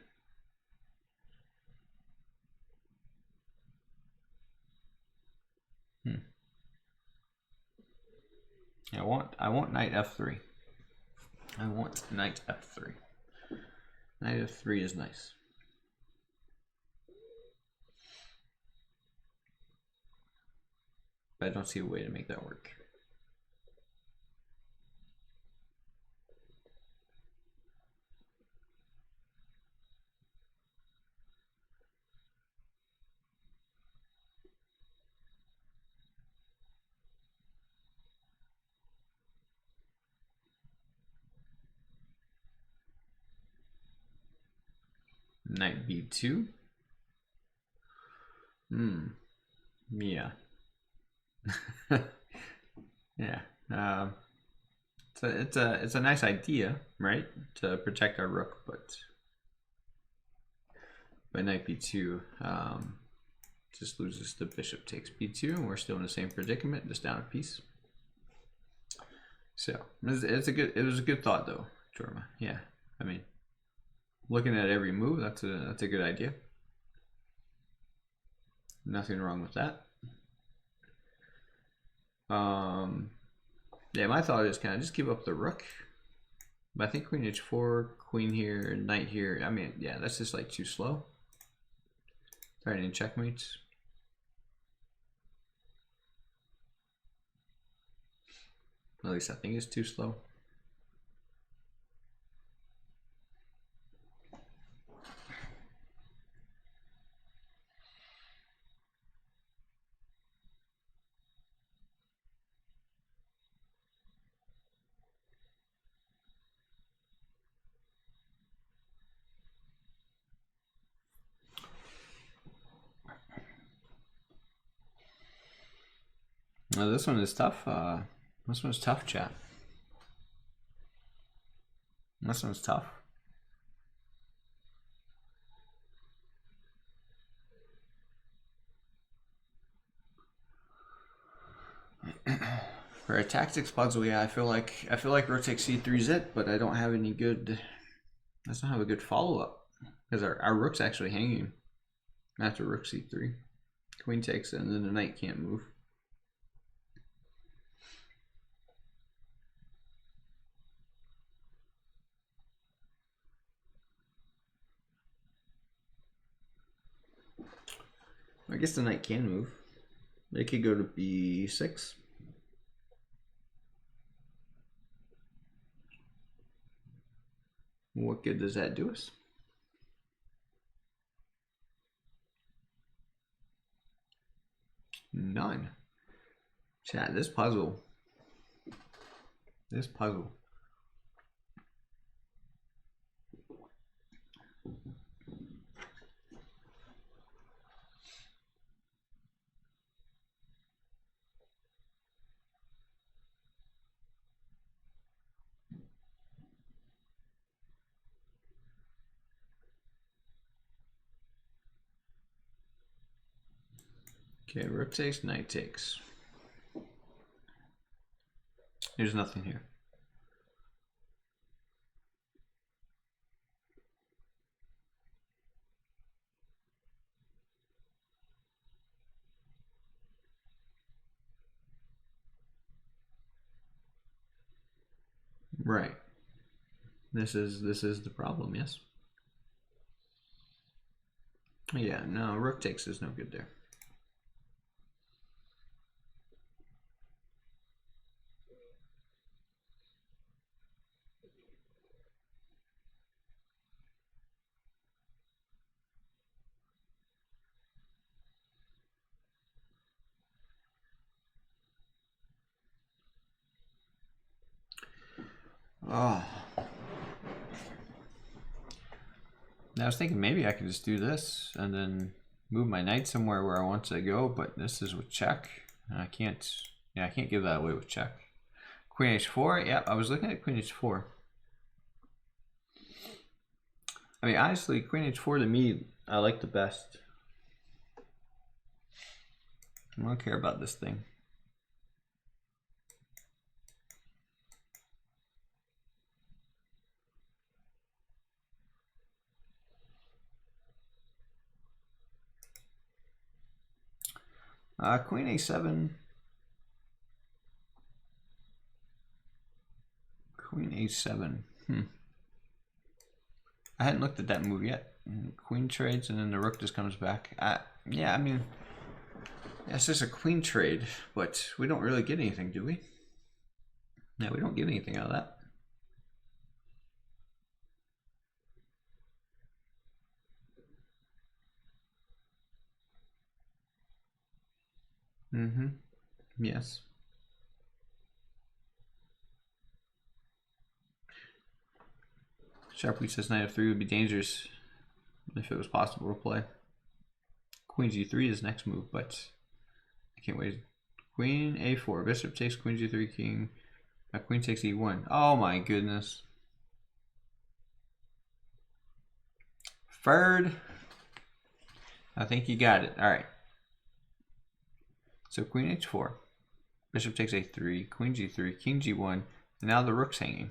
I want knight f3. I want knight f3. Knight f3 is nice. But I don't see a way to make that work. Knight b2. Yeah. Yeah. It's a nice idea, right? To protect our rook, but knight b2 just loses. The bishop takes b2, and we're still in the same predicament, just down a piece. So it was a good thought though, Jorma. Yeah, I mean, looking at every move, that's a good idea. Nothing wrong with that. Yeah, my thought is kind of just give up the rook. But I think queen h4, queen here, knight here. I mean, yeah, that's just like too slow. Threatening checkmates. At least I think it's too slow. Now this one is tough. This one's tough, chat. This one's tough. For a tactics puzzle, yeah, I feel like rook takes c3 is it, but I don't have any good. I don't have a good follow up because our rook's actually hanging after rook c3. Queen takes it, and then the knight can't move. I guess the knight can move. They could go to b6. What good does that do us? None. Chat, this puzzle. Okay, rook takes, knight takes. There's nothing here. Right. This is the problem, yes. Yeah, no, rook takes is no good there. Oh. I was thinking maybe I could just do this and then move my knight somewhere where I want to go, but this is with check. And I can't, yeah, I can't give that away with check. Queen h4, yeah, I was looking at queen h4. I mean, honestly, queen h4 to me, I like the best. I don't care about this thing. Queen a7. Queen A7. I hadn't looked at that move yet. Queen trades and then the rook just comes back. Yeah, I mean, it's just a queen trade, but we don't really get anything, do we? No, we don't get anything out of that. Yes. Sharply says knight f3 would be dangerous if it was possible to play. Queen g3 is next move, but I can't wait. Queen a4, bishop takes queen g3, king. Queen takes e1. Oh my goodness. Third. I think you got it. All right. So queen h4, bishop takes a3, queen g3, king g1, and now the rook's hanging.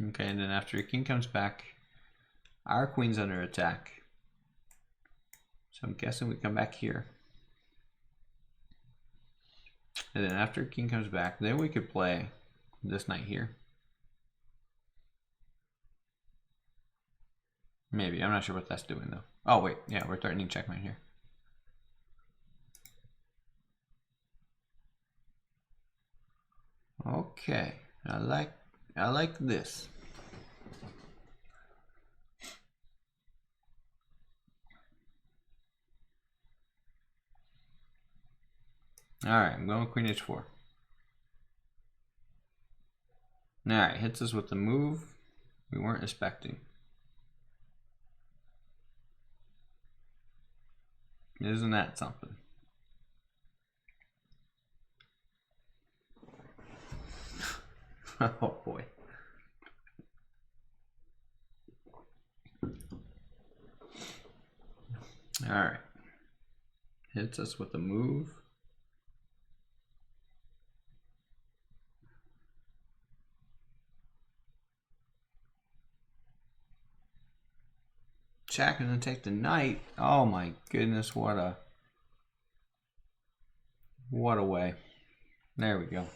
Okay, and then after the king comes back, our queen's under attack. So I'm guessing we come back here. And then after king comes back, then we could play this knight here. Maybe. I'm not sure what that's doing though. Oh wait, yeah, we're threatening checkmate here. Okay, I like this. All right, I'm going with queen h4. All right, hits us with the move we weren't expecting. Isn't that something? Oh boy. All right. Hits us with a move. Check and then take the knight. Oh my goodness, what a way. There we go.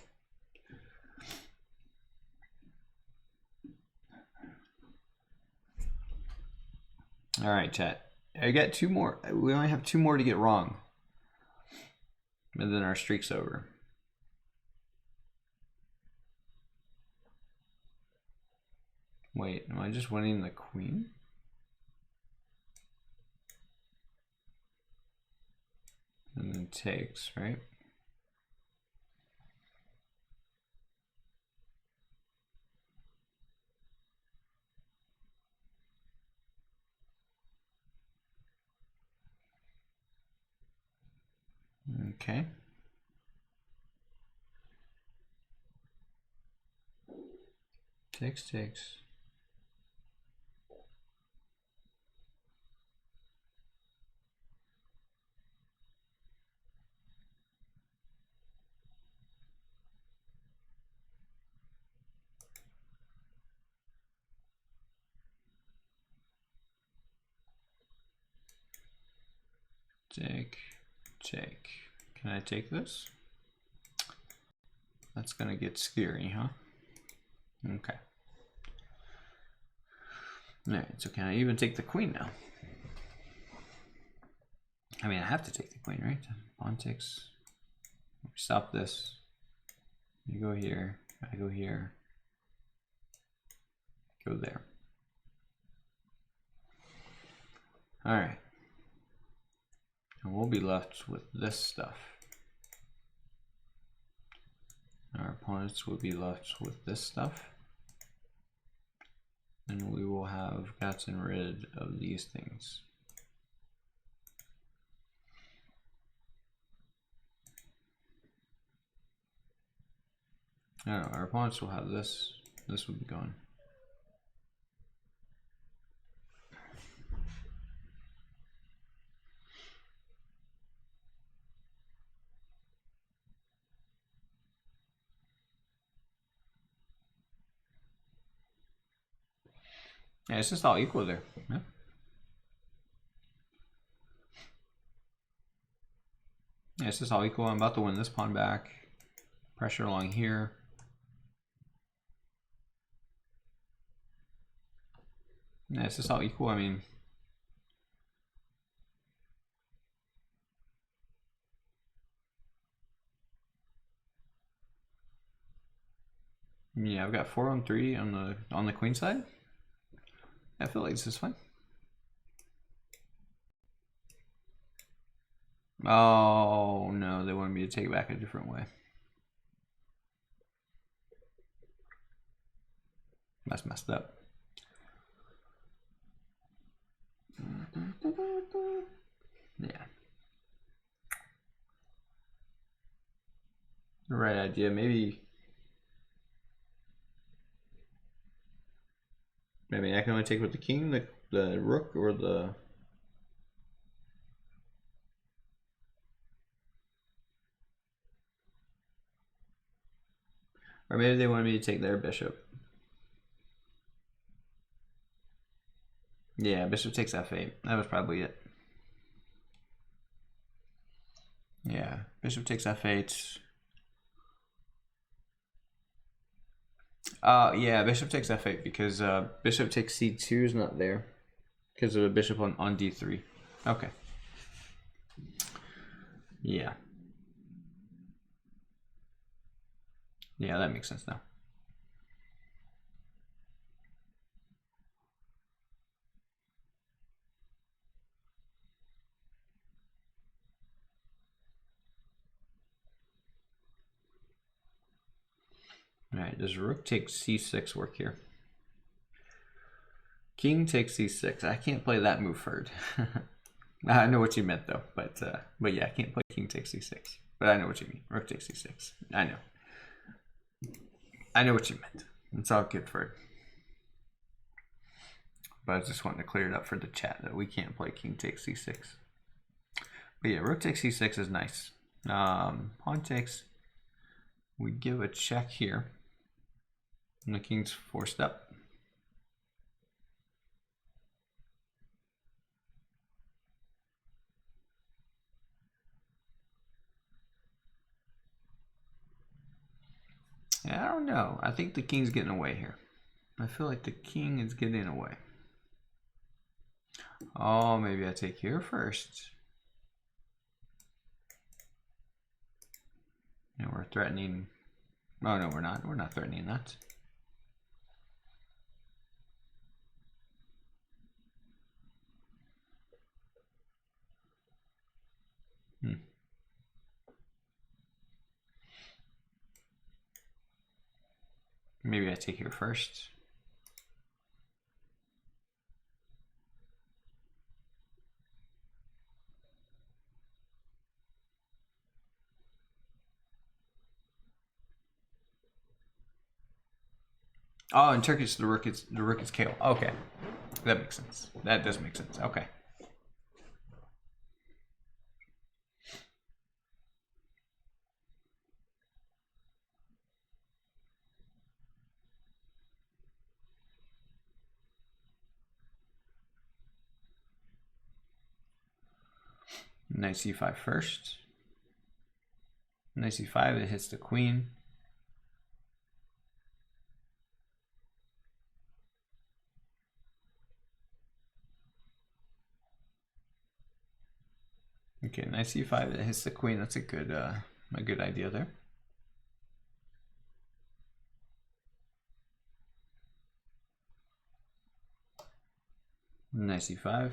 All right, chat. I got two more. We only have two more to get wrong. And then our streak's over. Wait, am I just winning the queen? And then takes, right? Okay. Takes. Take. Can I take this? That's gonna get scary, huh? Okay. Alright, so can I even take the queen now? I mean, I have to take the queen, right? Pawn takes. Stop this. You go here. I go here. Go there. Alright. And we'll be left with this stuff. Our opponents will be left with this stuff. And we will have gotten rid of these things. I don't know, our opponents will have this. This will be gone. Yeah, it's just all equal there. Yeah. Yeah, it's just all equal. I'm about to win this pawn back. Pressure along here. Yeah, it's just all equal. I mean, yeah, I've got 4 on 3 on the queen side. I feel like this is fine. Oh no, they wanted me to take it back a different way. That's messed up. Yeah. The right idea. Maybe I can only take with the king, the rook, or the... Or maybe they wanted me to take their bishop. Yeah, bishop takes f8. That was probably it. Yeah, bishop takes f8. Yeah, bishop takes f8 because bishop takes c2 is not there because of a bishop on d3. Okay. Yeah. Yeah, that makes sense now. All right, does rook take c6 work here? King takes c6. I can't play that move third. I know what you meant though, but yeah, I can't play king takes c6. But I know what you mean. Rook takes c6. I know. I know what you meant. It's all good for it. But I just wanted to clear it up for the chat that we can't play king takes c6. But yeah, rook takes c6 is nice. Pawn takes. We give a check here. And the king's forced up. I don't know. I think the king's getting away here. I feel like the king is getting away. Oh, maybe I take here first. And we're threatening. Oh, no, we're not. We're not threatening that. Maybe I take here first. Oh, in Turkish the rook is KO. Okay, that makes sense. That does make sense. Okay. Knight c5 first. Knight c5, it hits the queen. Okay, knight c5, it hits the queen. That's a good idea there. Knight c5.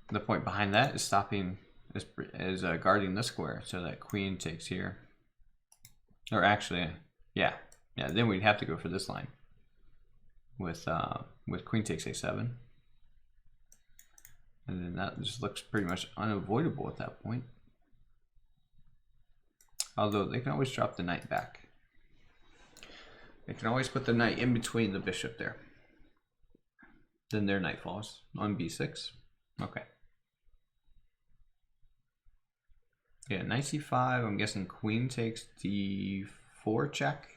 The point behind that is stopping, is guarding this square, so that queen takes here. Or actually, yeah, then we'd have to go for this line with queen takes a7. And then that just looks pretty much unavoidable at that point. Although they can always drop the knight back. They can always put the knight in between the bishop there. Then their knight falls on b6. Okay. Yeah, knight c5. I'm guessing queen takes d4 check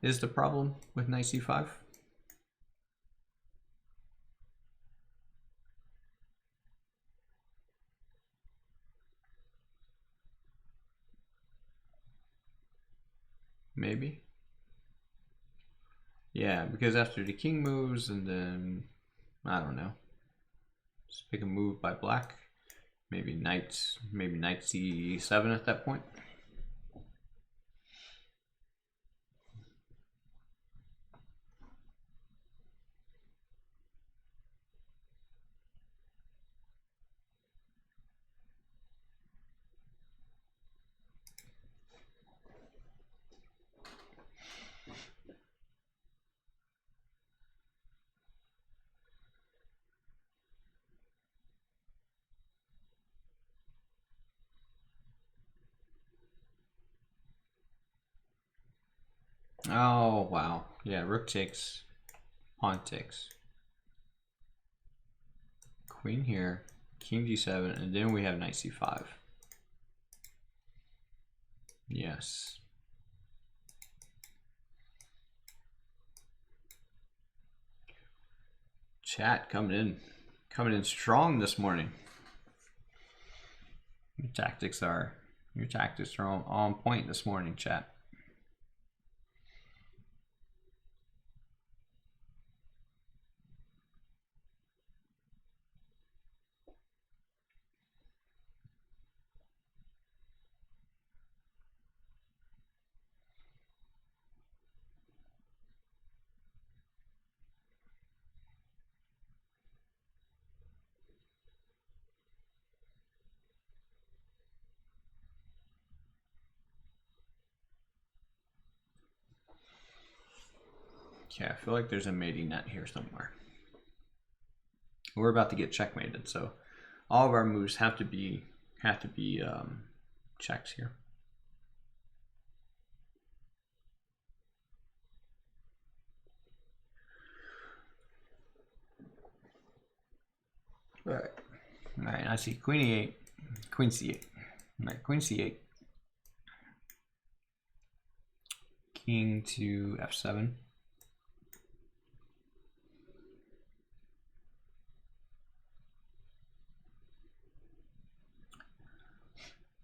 is the problem with knight c5. maybe. Yeah, because after the king moves, and then I don't know. Just pick a move by black. Maybe knight c7 at that point. Oh, wow. Yeah, rook takes, pawn takes. Queen here, king g7, and then we have knight c5. Yes. Chat coming in strong this morning. Your tactics are on point this morning, chat. Okay, I feel like there's a mating net here somewhere. We're about to get checkmated, so all of our moves have to be checks here. All right. I see queen e8, queen c8. All right, queen c8, king to f7.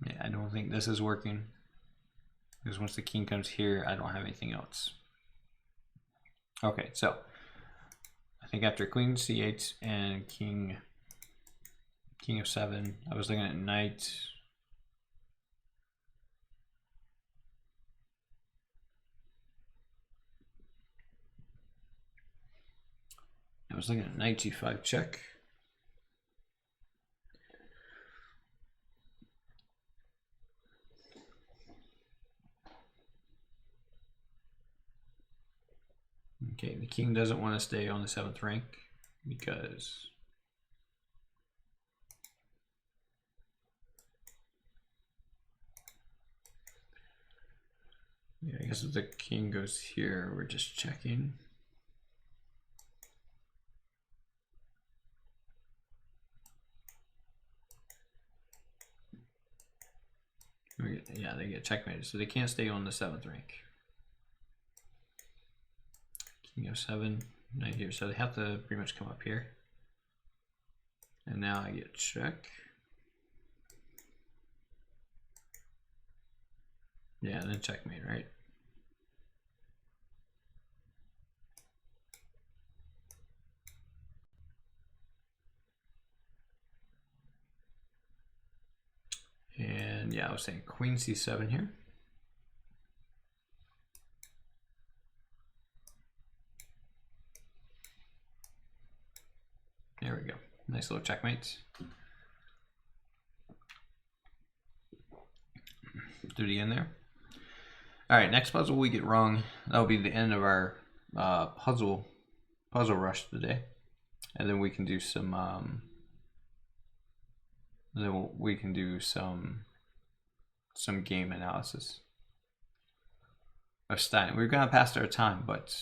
Yeah, I don't think this is working, because once the king comes here, I don't have anything else. Okay, so I think after queen c8 and king f7, I was looking at knight. I was looking at knight g5 check. Okay, the king doesn't want to stay on the 7th rank because yeah, I guess if the king goes here, we're just checking. Yeah, they get checkmated, so they can't stay on the 7th rank. King f7, knight here, so they have to pretty much come up here. And now I get check. Yeah, and then checkmate, right? And yeah, I was saying queen c7 here. There we go. Nice little checkmates. Through the end there. All right, next puzzle we get wrong. That'll be the end of our puzzle rush today, and then we can do some. We can do some game analysis of Stein. We're gonna pass our time, but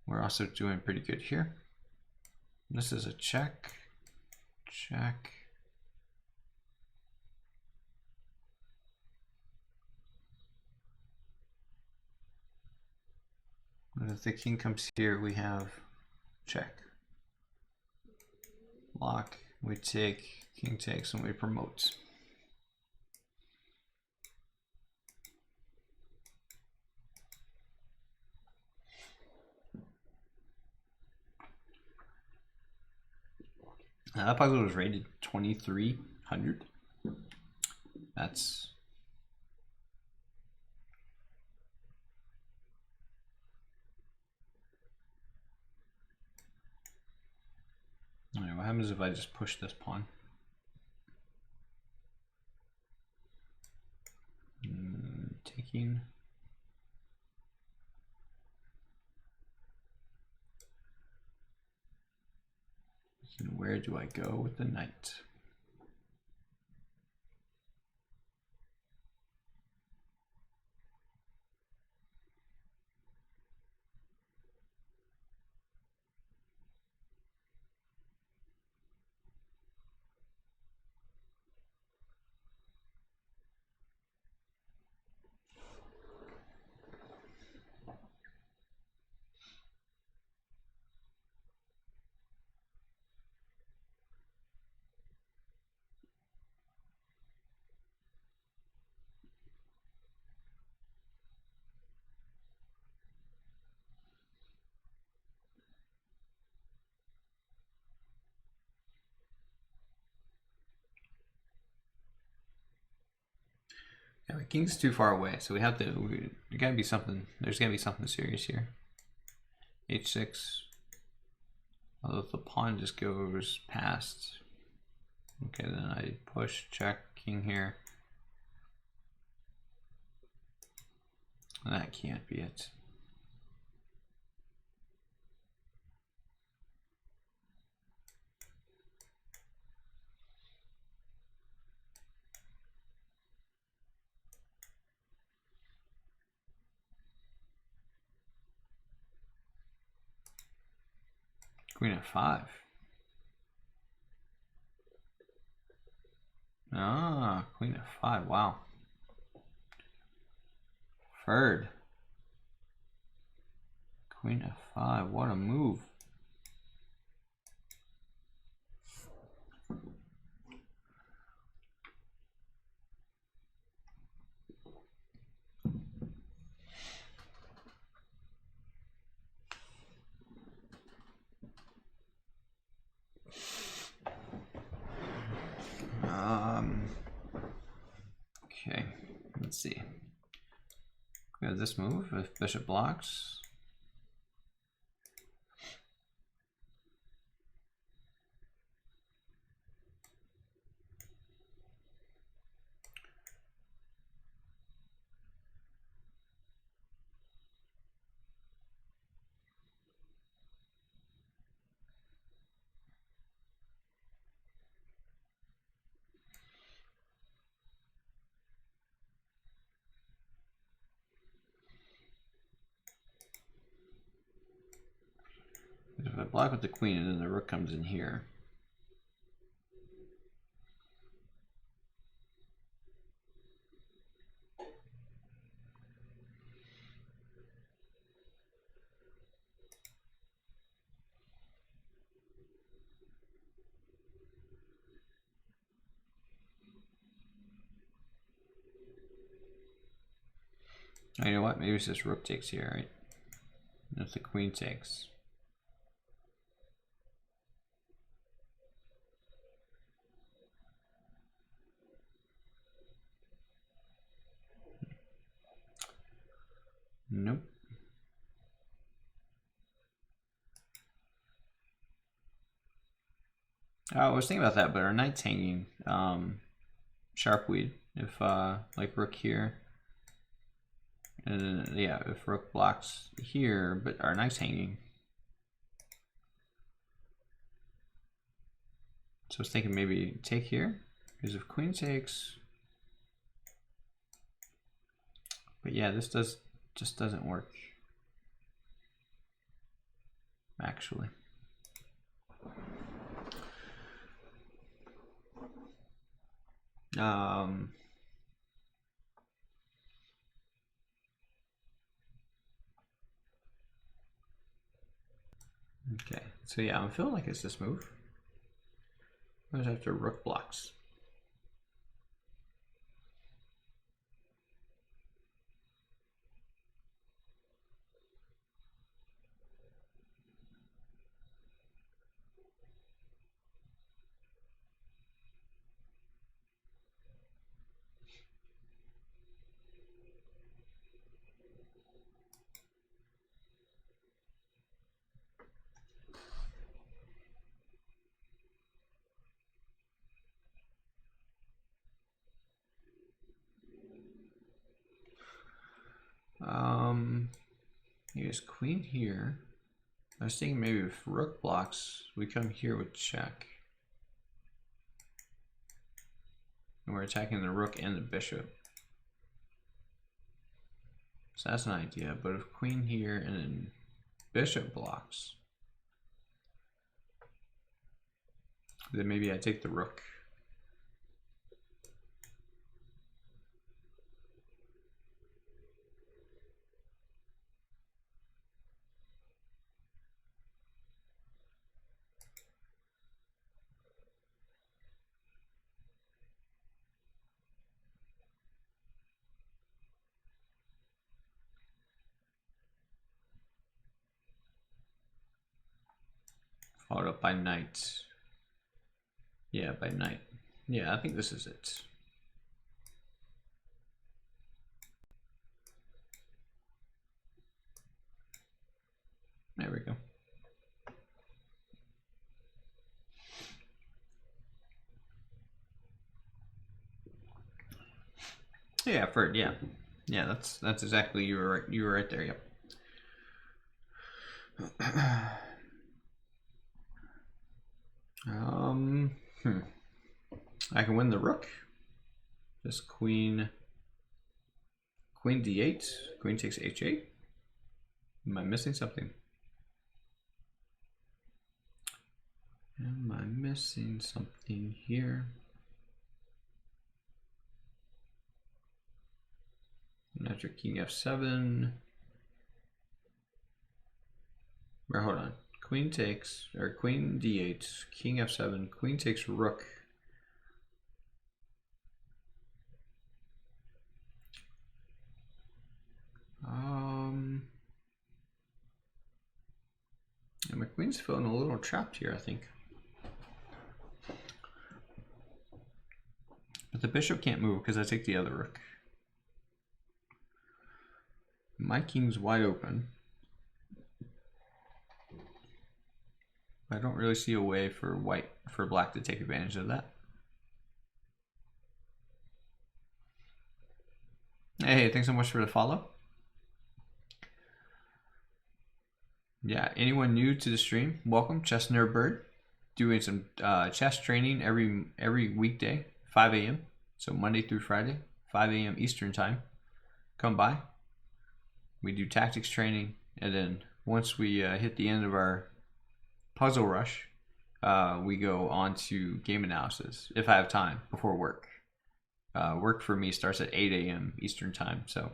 we're also doing pretty good here. This is a check. And if the king comes here, we have check. Lock, we take, king takes, and we promote. That puzzle was rated 2300. That's alright. What happens if I just push this pawn? Taking. And where do I go with the knight? Yeah, the king's too far away, so we have to. There gotta be something. There's gotta be something serious here. H6. Although if the pawn just goes past. Okay, then I push, check, king here. That can't be it. Queen f5. Ah, queen f5. Wow. Third. Queen f5. What a move. Okay, let's see. We have this move if bishop blocks. If I block with the queen and then the rook comes in here. Oh, you know what? Maybe it's just rook takes here, right? And if the queen takes. Nope. I was thinking about that, but our knight's hanging sharp weed. If like rook here. And yeah, if rook blocks here, but our knight's hanging. So I was thinking maybe take here, because if queen takes. But yeah, this just doesn't work. Actually. Okay, so yeah, I'm feeling like it's this move. Goes after rook blocks. Here's queen here. I was thinking maybe if rook blocks, we come here with check. And we're attacking the rook and the bishop. So that's an idea, but if queen here and then bishop blocks, then maybe I take the rook. Followed up by knight. Yeah, by knight. Yeah, I think this is it. There we go. Yeah, yeah. That's exactly, you were right there. Yep. I can win the rook. Just queen d8. Queen takes h8. Am I missing something? Am I missing something here? After king f7. Or hold on. Queen takes, or queen d8, king f7, queen takes rook. And my queen's feeling a little trapped here, I think. But the bishop can't move because I take the other rook. My king's wide open. I don't really see a way for black to take advantage of that. Hey, thanks so much for the follow. Yeah, anyone new to the stream, welcome. Chess Nerd Bird, doing some chess training every weekday, 5 a.m. So Monday through Friday, 5 a.m. Eastern time. Come by. We do tactics training, and then once we hit the end of our puzzle rush, we go on to game analysis if I have time before work. Work for me starts at 8 a.m. Eastern time. So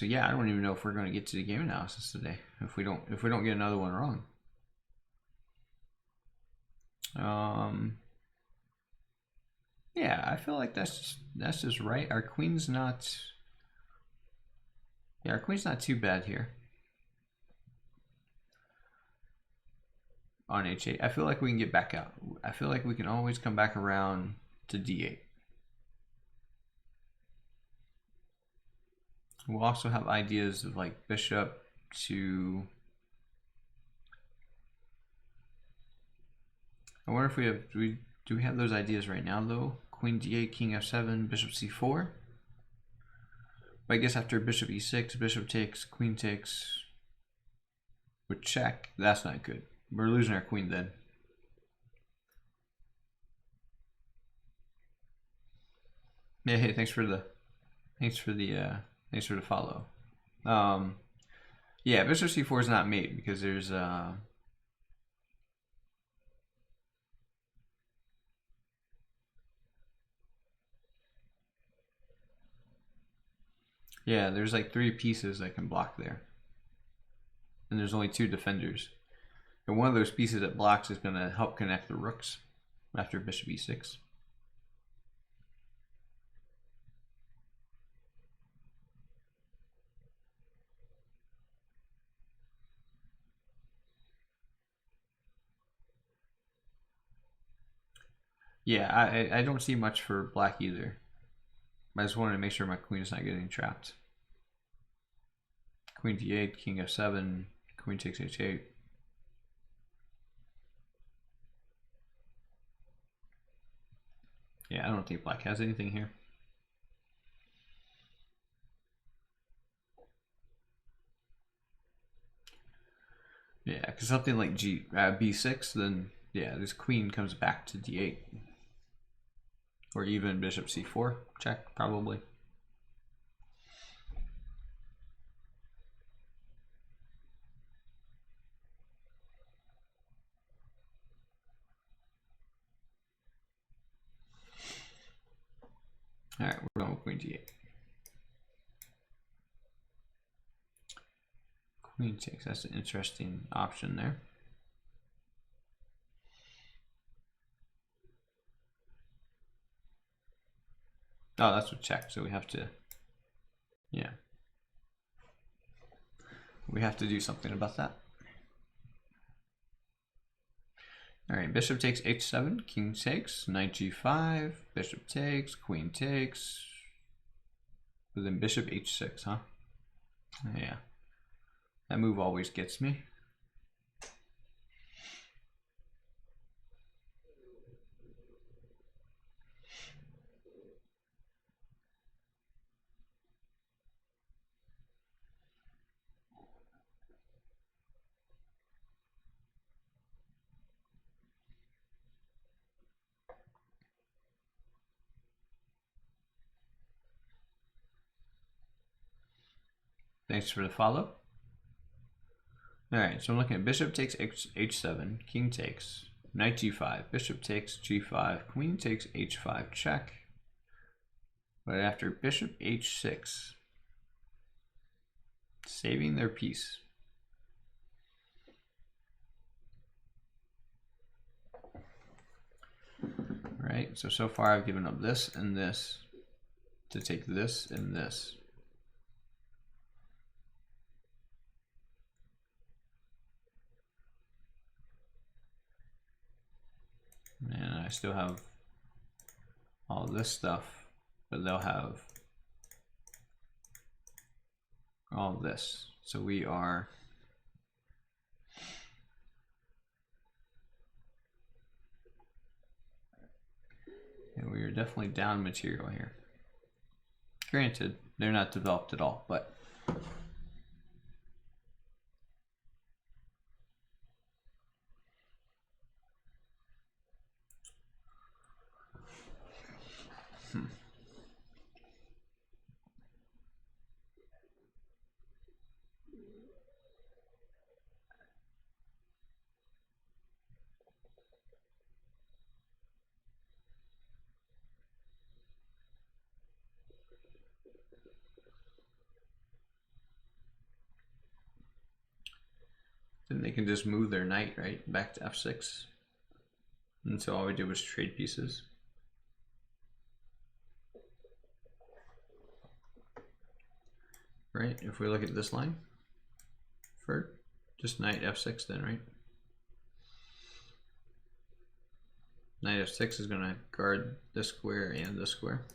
yeah, I don't even know if we're going to get to the game analysis today if we don't get another one wrong. Yeah, I feel like that's just right. Our queen's not. Yeah, our queen's not too bad here. On h8, I feel like we can get back out. I feel like we can always come back around to d8. We'll also have ideas of like bishop to. I wonder if we have. Do we have those ideas right now though? Queen d8, king f7, bishop c4. But I guess after bishop e6, bishop takes, queen takes, with check. That's not good. We're losing our queen then. Yeah, hey, thanks for the follow. Yeah, bishop c4 is not mate because there's yeah, there's like 3 pieces that can block there. And there's only 2 defenders. And one of those pieces that blocks is going to help connect the rooks after bishop e6. Yeah, I don't see much for black either. I just wanted to make sure my queen is not getting trapped. Queen d8, king f7, queen takes h8. Yeah, I don't think black has anything here. Yeah, because something like b6, then yeah, this queen comes back to d8. Or even bishop c4, check, probably. All right, we're going with queen d8. Queen takes, that's an interesting option there. Oh, that's what check, so we have to, yeah. We have to do something about that. All right, bishop takes h7, king takes, knight g5, bishop takes, queen takes, but then bishop h6, huh? Yeah, that move always gets me. Thanks for the follow. All right, so I'm looking at bishop takes h7, king takes, knight g5, bishop takes g5, queen takes h5, check. But after bishop h6, saving their piece. Right, so far I've given up this and this to take this and this. And I still have all this stuff, but they'll have all this. So we are definitely down material here. Granted, they're not developed at all, but then they can just move their knight, right, back to f6. And so all we did was trade pieces. Right, if we look at this line, for just knight f6 then, right? Knight f6 is going to guard this square and this square.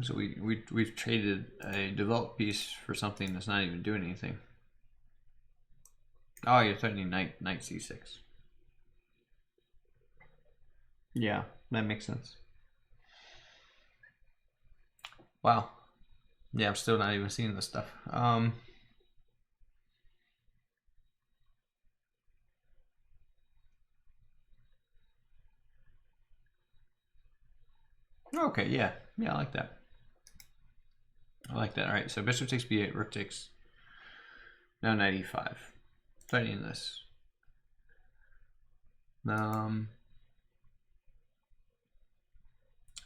So we've traded a developed piece for something that's not even doing anything. Oh, you're threatening knight c6. Yeah, that makes sense. Wow. Yeah, I'm still not even seeing this stuff. Okay, yeah, I like that. I like that. All right, so bishop takes b8, rook takes. Now knight e5. Threatening this.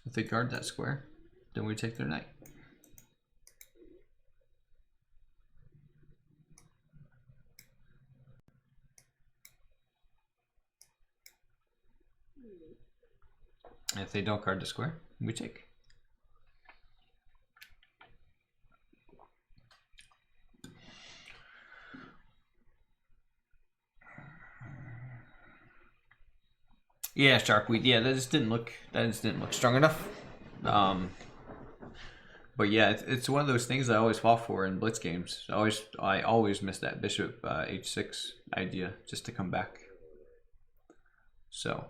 If they guard that square, then we take their knight. And if they don't guard the square, we take. Yeah, Sharkweed. Yeah, that just didn't look strong enough. But yeah, it's one of those things I always fall for in blitz games. I always miss that bishop h6 idea just to come back. So.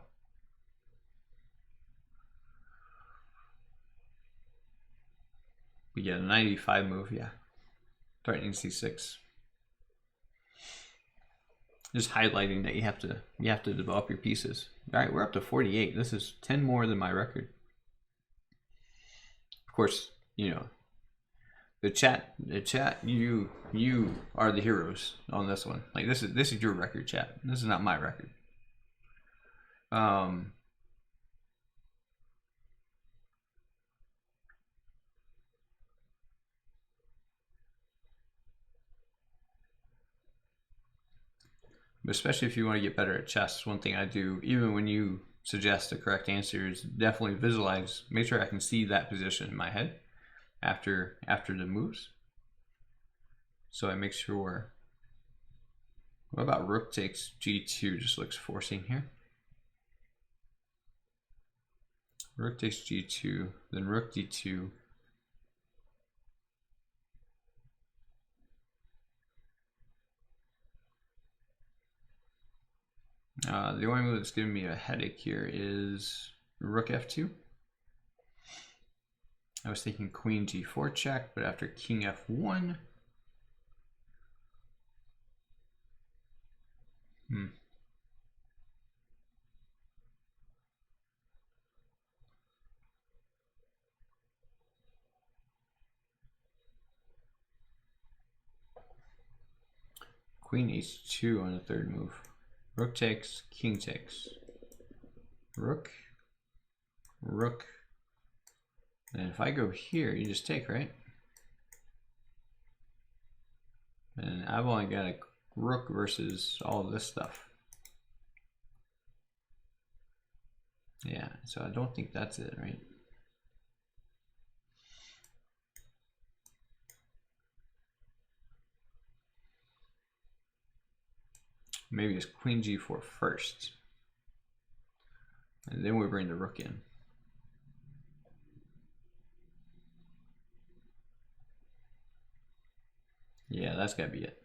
We get a 95 move, yeah. threatening c6. Just highlighting that you have to develop your pieces. All right, we're up to 48. This is 10 more than my record. Of course, you know, the chat, you are the heroes on this one. Like this is your record, chat. This is not my record. But especially if you want to get better at chess, one thing I do, even when you suggest the correct answer, is definitely visualize, make sure I can see that position in my head after the moves. So I make sure. What about rook takes g2? Just looks forcing here. Rook takes g2, then rook d2. The only move that's giving me a headache here is rook f2. I was thinking queen g4 check, but after king f1. Queen h2 on the third move. Rook takes, king takes. Rook, rook. And if I go here, you just take, right? And I've only got a rook versus all of this stuff. Yeah, so I don't think that's it, right? Maybe it's queen g4 first. And then we bring the rook in. Yeah, that's gotta be it.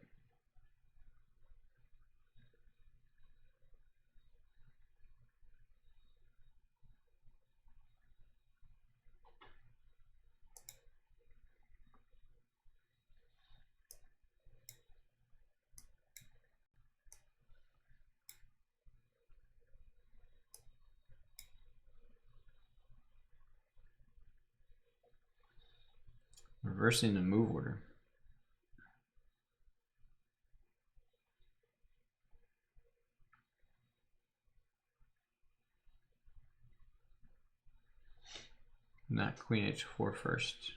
Reversing the move order. Not queen h4 first.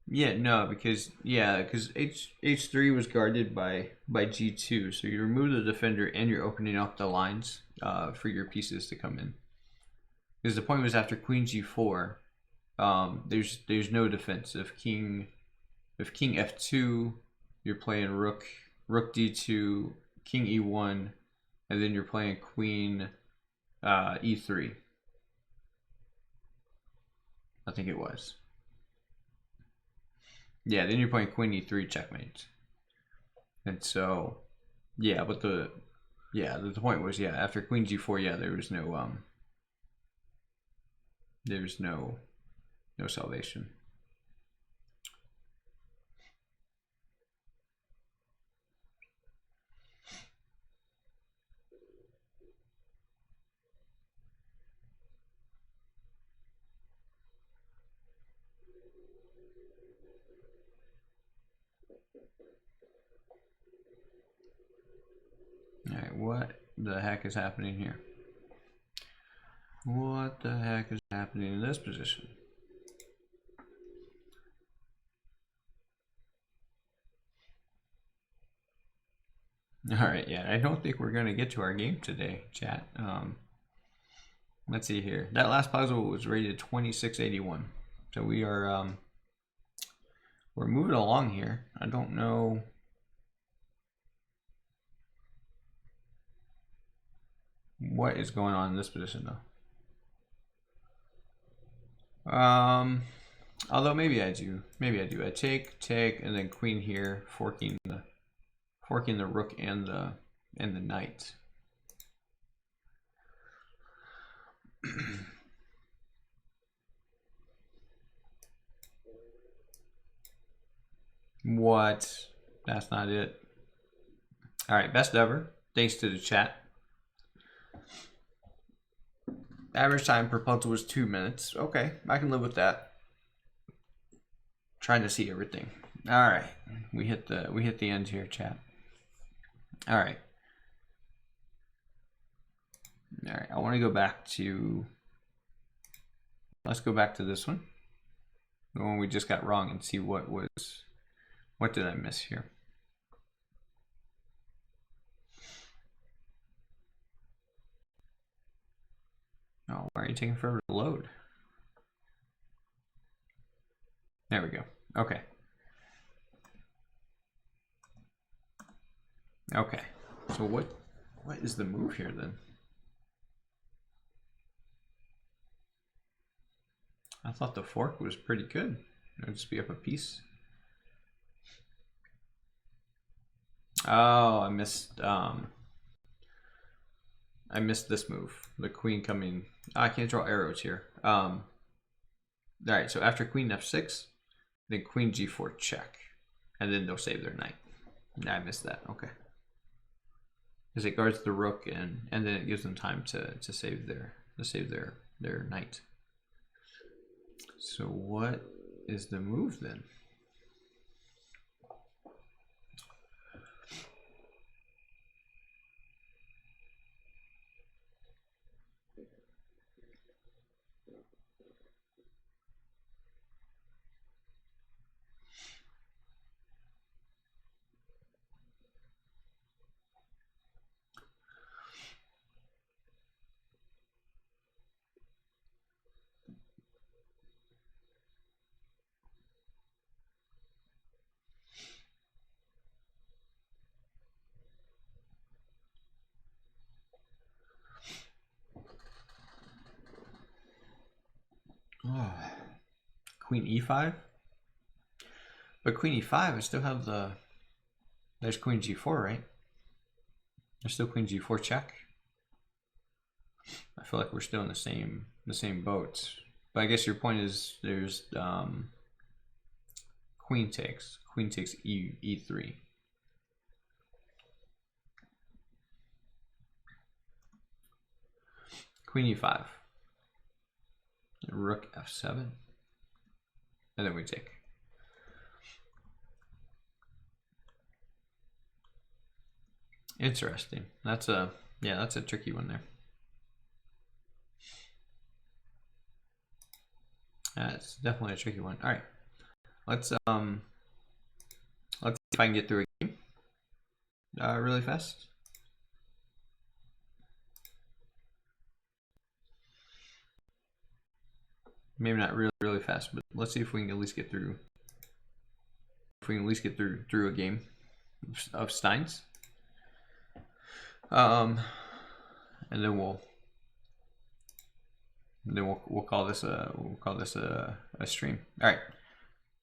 Yeah, no, because h3 was guarded by g2, so you remove the defender and you're opening up the lines for your pieces to come in. Because the point was after queen g4, there's no defense. If king f2, you're playing rook d2, king e1, and then you're playing queen e3. I think it was. Yeah, then you're playing queen e3 checkmate. And so, yeah, but the point was, yeah, after queen g4, yeah, there was no salvation. All right, what the heck is happening here? What the heck is happening in this position? All right, yeah, I don't think we're gonna get to our game today, chat. Let's see here. That last puzzle was rated 2681, so we are we're moving along here. I don't know. What is going on in this position though? Although maybe I do. I take, and then queen here, forking the rook and the knight. What? That's not it. All right, best ever. Thanks to the chat. Average time per puzzle was 2 minutes. Okay, I can live with that. Trying to see everything. All right, we hit the end here, chat. All right. All right, I want to go back to. Let's go back to this one, the one we just got wrong, and see what did I miss here. Oh, why are you taking forever to load? There we go. Okay. Okay. So what is the move here then? I thought the fork was pretty good. It would just be up a piece. Oh, I missed this move. The queen coming. Oh, I can't draw arrows here. All right, so after queen f6, then queen g4 check, and then they'll save their knight. Nah, I missed that. Okay, because it guards the rook, and then it gives them time to save their knight. So what is the move then? Oh, queen e5, but queen e5, I still have there's queen g4, right? There's still queen g4 check. I feel like we're still in the same boat. But I guess your point is there's queen takes e3. Queen e5. Rook f7. And then we take. Interesting. That's a tricky one there. That's definitely a tricky one. All right. Let's see if I can get through a game really fast. Maybe not really fast, but let's see if we can at least get through. If we can at least get through a game of Stein's. And then we'll call this a stream. All right.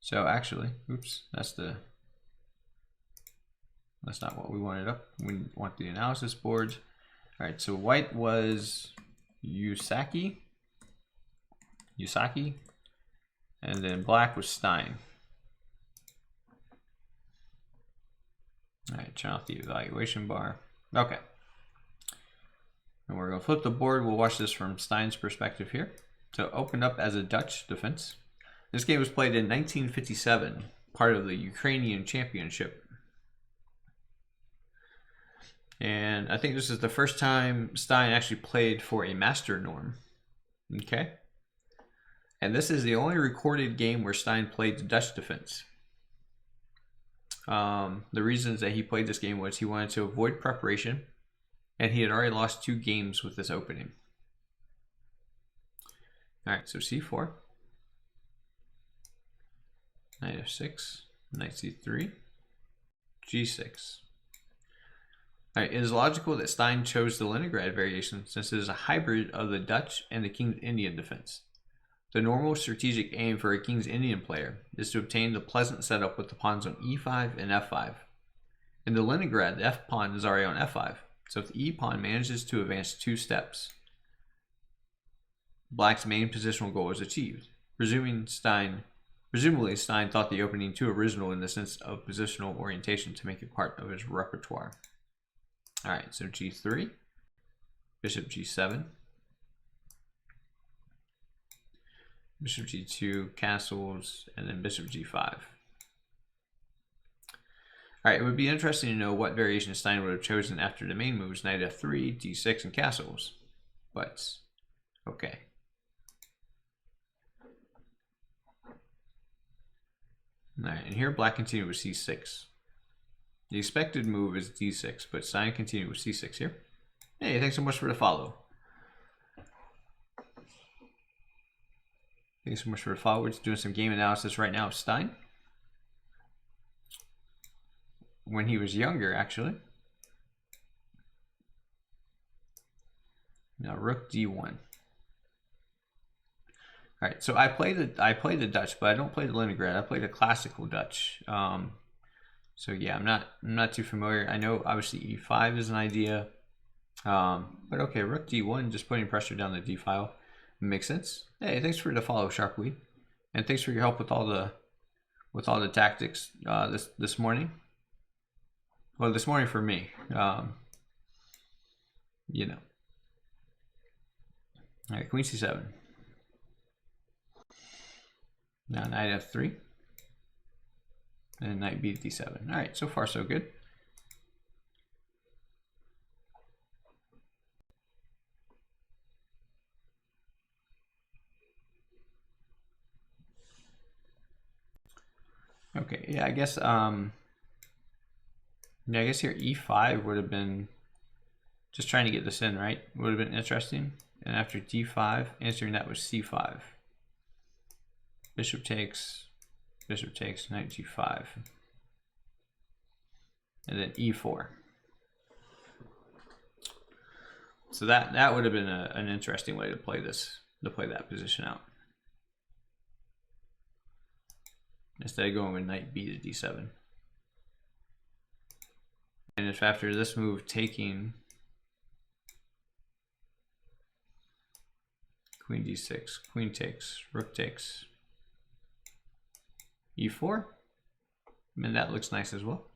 So actually, oops, that's not what we wanted up. We want the analysis board. All right. So white was Yusaki, and then black was Stein. All right. Turn off the evaluation bar. Okay. And we're going to flip the board. We'll watch this from Stein's perspective here. So opened up as a Dutch defense. This game was played in 1957, part of the Ukrainian Championship. And I think this is the first time Stein actually played for a master norm. Okay. And this is the only recorded game where Stein played the Dutch defense. The reasons that he played this game was he wanted to avoid preparation, and he had already lost 2 games with this opening. All right, so c4, knight f6, knight c3, g6. All right, it is logical that Stein chose the Leningrad variation since it is a hybrid of the Dutch and the King's Indian defense. The normal strategic aim for a King's Indian player is to obtain the pleasant setup with the pawns on e5 and f5. In the Leningrad, the f pawn is already on f5, so if the e pawn manages to advance 2 steps, Black's main positional goal was achieved. Presumably, Stein thought the opening too original in the sense of positional orientation to make it part of his repertoire. All right, so g3, bishop g7, bishop g2, castles, and then bishop g5. All right, it would be interesting to know what variation Stein would have chosen after the main moves, knight f3, d6, and castles. But, okay. All right, and here Black continued with c6. The expected move is d6, but Stein continued with c6 here. Hey, thanks so much for the follow. Thanks so much for the follow. We're just doing some game analysis right now of Stein. When he was younger, actually. Now rook d1. All right, so I play the Dutch, but I don't play the Leningrad. I play the classical Dutch. So yeah, I'm not too familiar. I know obviously e5 is an idea, but okay, rook d1, just putting pressure down the d file makes sense. Hey, thanks for the follow, Sharpweed, and thanks for your help with all the tactics this morning. Well, this morning for me, you know. All right, queen c7. Now knight f3. And knight b to d7. All right, so far so good. Okay, yeah, I guess I guess here e5 would have been just trying to get this in, right? Would have been interesting. And after d5, answering that was c5. Bishop takes, knight g5. And then e4. So that would have been an interesting way to play that position out. Instead of going with knight b to d7. And if after this move taking queen d6, queen takes, rook takes, e4, and that looks nice as well.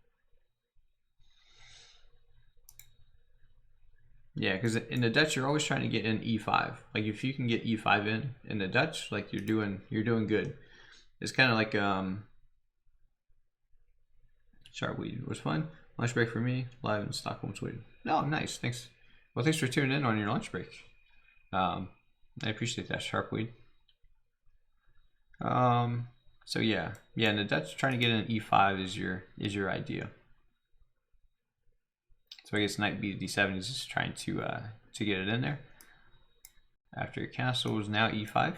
Yeah, because in the Dutch you're always trying to get in e5. Like if you can get e5 in the Dutch, like you're doing good. It's kind of like Sharpweed was fun. Lunch break for me, live in Stockholm, Sweden. Oh, nice, thanks. Well, thanks for tuning in on your lunch break. I appreciate that, Sharpweed. So yeah, in the Dutch, trying to get an e5 is your idea. So I guess knight b to d7 is just trying to get it in there. After castle is now e5.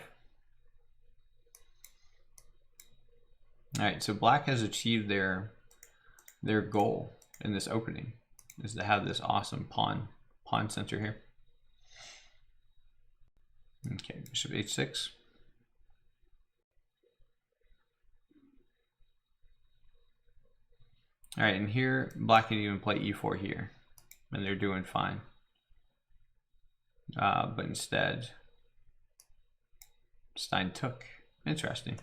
All right, so Black has achieved their goal in this opening, is to have this awesome pawn center here. Okay, bishop h6. All right, and here Black can even play e4 here, and they're doing fine. But instead, Stein took. Interesting.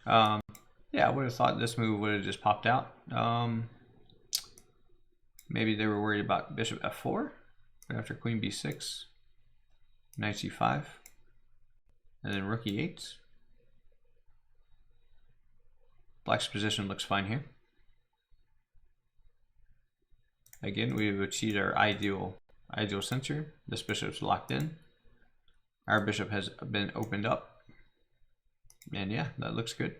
Yeah, I would have thought this move would have just popped out. Maybe they were worried about bishop f4, but after queen b6, knight c5, and then rook e8. Black's position looks fine here. Again, we've achieved our ideal center. This bishop's locked in. Our bishop has been opened up. And yeah, that looks good.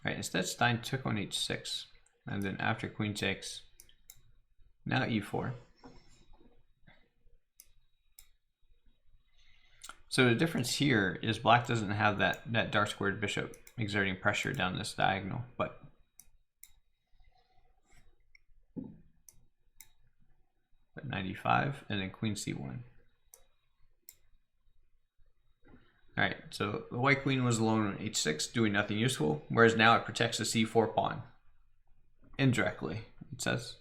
All right, instead Stein took on h6. And then after queen takes, now e4. So the difference here is Black doesn't have that dark squared bishop exerting pressure down this diagonal, but knight e5 and then queen c1. Alright, so the white queen was alone on h6, doing nothing useful, whereas now it protects the c4 pawn. Indirectly, it says.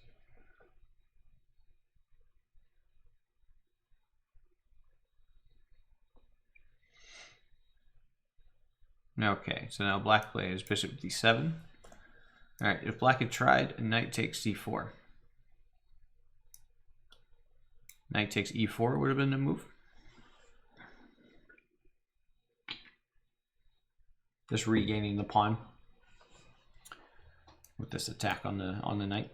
Okay, so now black plays bishop d7. Alright, if black had tried, knight takes c4. Knight takes e4 would have been the move. Just regaining the pawn with this attack on the knight.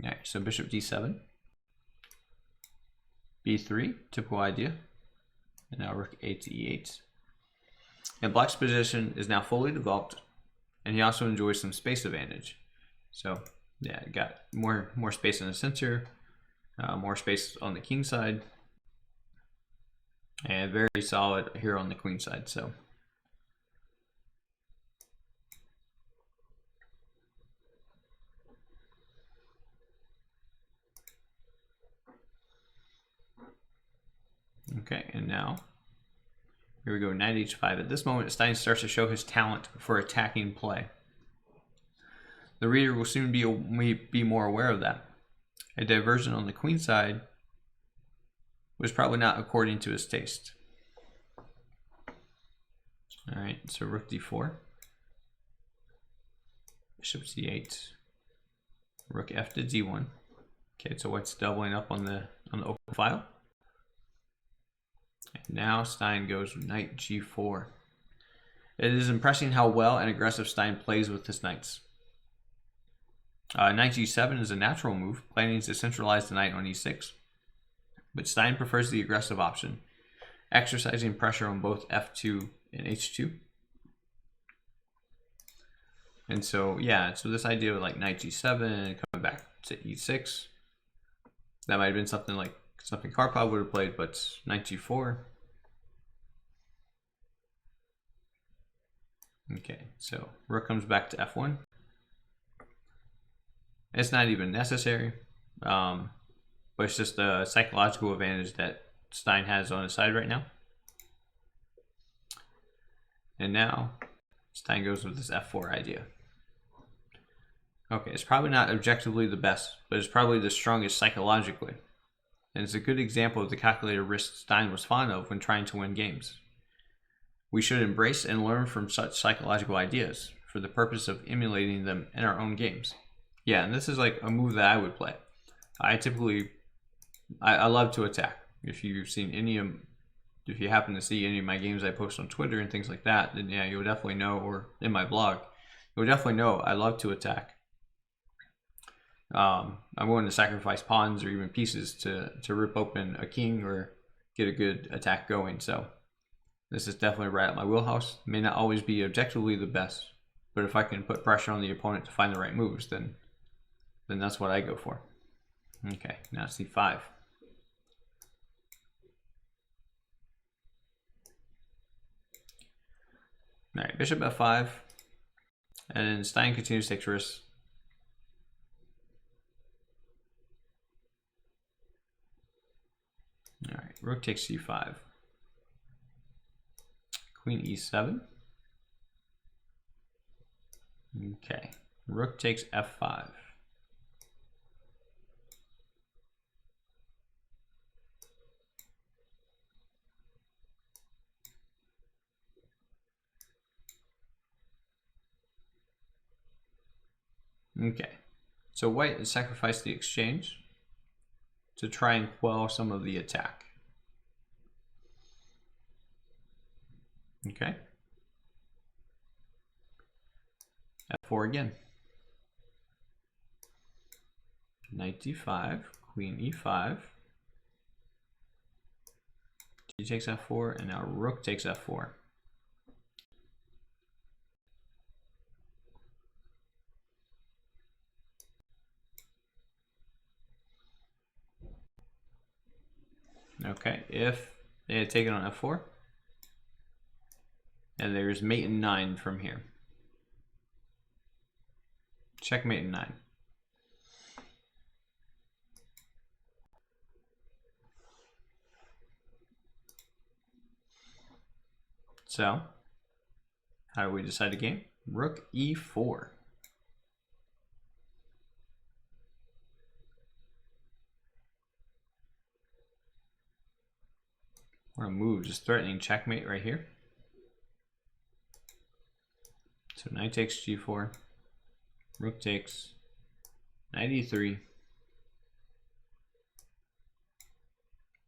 Alright, so bishop d7. b3, typical idea. And now rook a to e8. And black's position is now fully developed, and he also enjoys some space advantage. So yeah, got more space in the center, more space on the king side, and very solid here on the queen side. So okay, and now here we go, knight h5. At this moment, Stein starts to show his talent for attacking play. The reader will soon be more aware of that. A diversion on the queen side was probably not according to his taste. All right, so rook d4, bishop c8, rook f to d1. Okay, so white's doubling up on the open file. And now Stein goes knight g4. It is impressive how well and aggressive Stein plays with his knights. Knight g7 is a natural move, planning to centralize the knight on e6. But Stein prefers the aggressive option, exercising pressure on both f2 and h2. And so, yeah, so this idea of like knight g7 coming back to e6, that might have been something Karpov would have played, but knight g4. Okay, so rook comes back to f1. It's not even necessary, but it's just a psychological advantage that Stein has on his side right now. And now Stein goes with this f4 idea. Okay, it's probably not objectively the best, but it's probably the strongest psychologically. And it's a good example of the calculated risk Stein was fond of when trying to win games. We should embrace and learn from such psychological ideas for the purpose of emulating them in our own games. Yeah, and this is like a move that I would play. I love to attack. If you've seen if you happen to see any of my games I post on Twitter and things like that, then yeah, you'll definitely know, or in my blog, you'll definitely know I love to attack. I'm willing to sacrifice pawns or even pieces to rip open a king or get a good attack going. So this is definitely right at my wheelhouse. It may not always be objectively the best, but if I can put pressure on the opponent to find the right moves, then that's what I go for. Okay, now c5. All right, bishop f5, and then Stein continues to take risks. All right, rook takes c5. Queen e7. Okay, rook takes f5. Okay, so white has sacrificed the exchange to try and quell some of the attack. Okay. f4 again. Knight d5, queen e5. G takes f4, and now rook takes f4. Okay, if they had taken on f4, and there's mate in 9 from here. Checkmate in 9. So, how do we decide a game? Rook e4. We're gonna move, just threatening checkmate right here. So knight takes g4, rook takes, knight e3,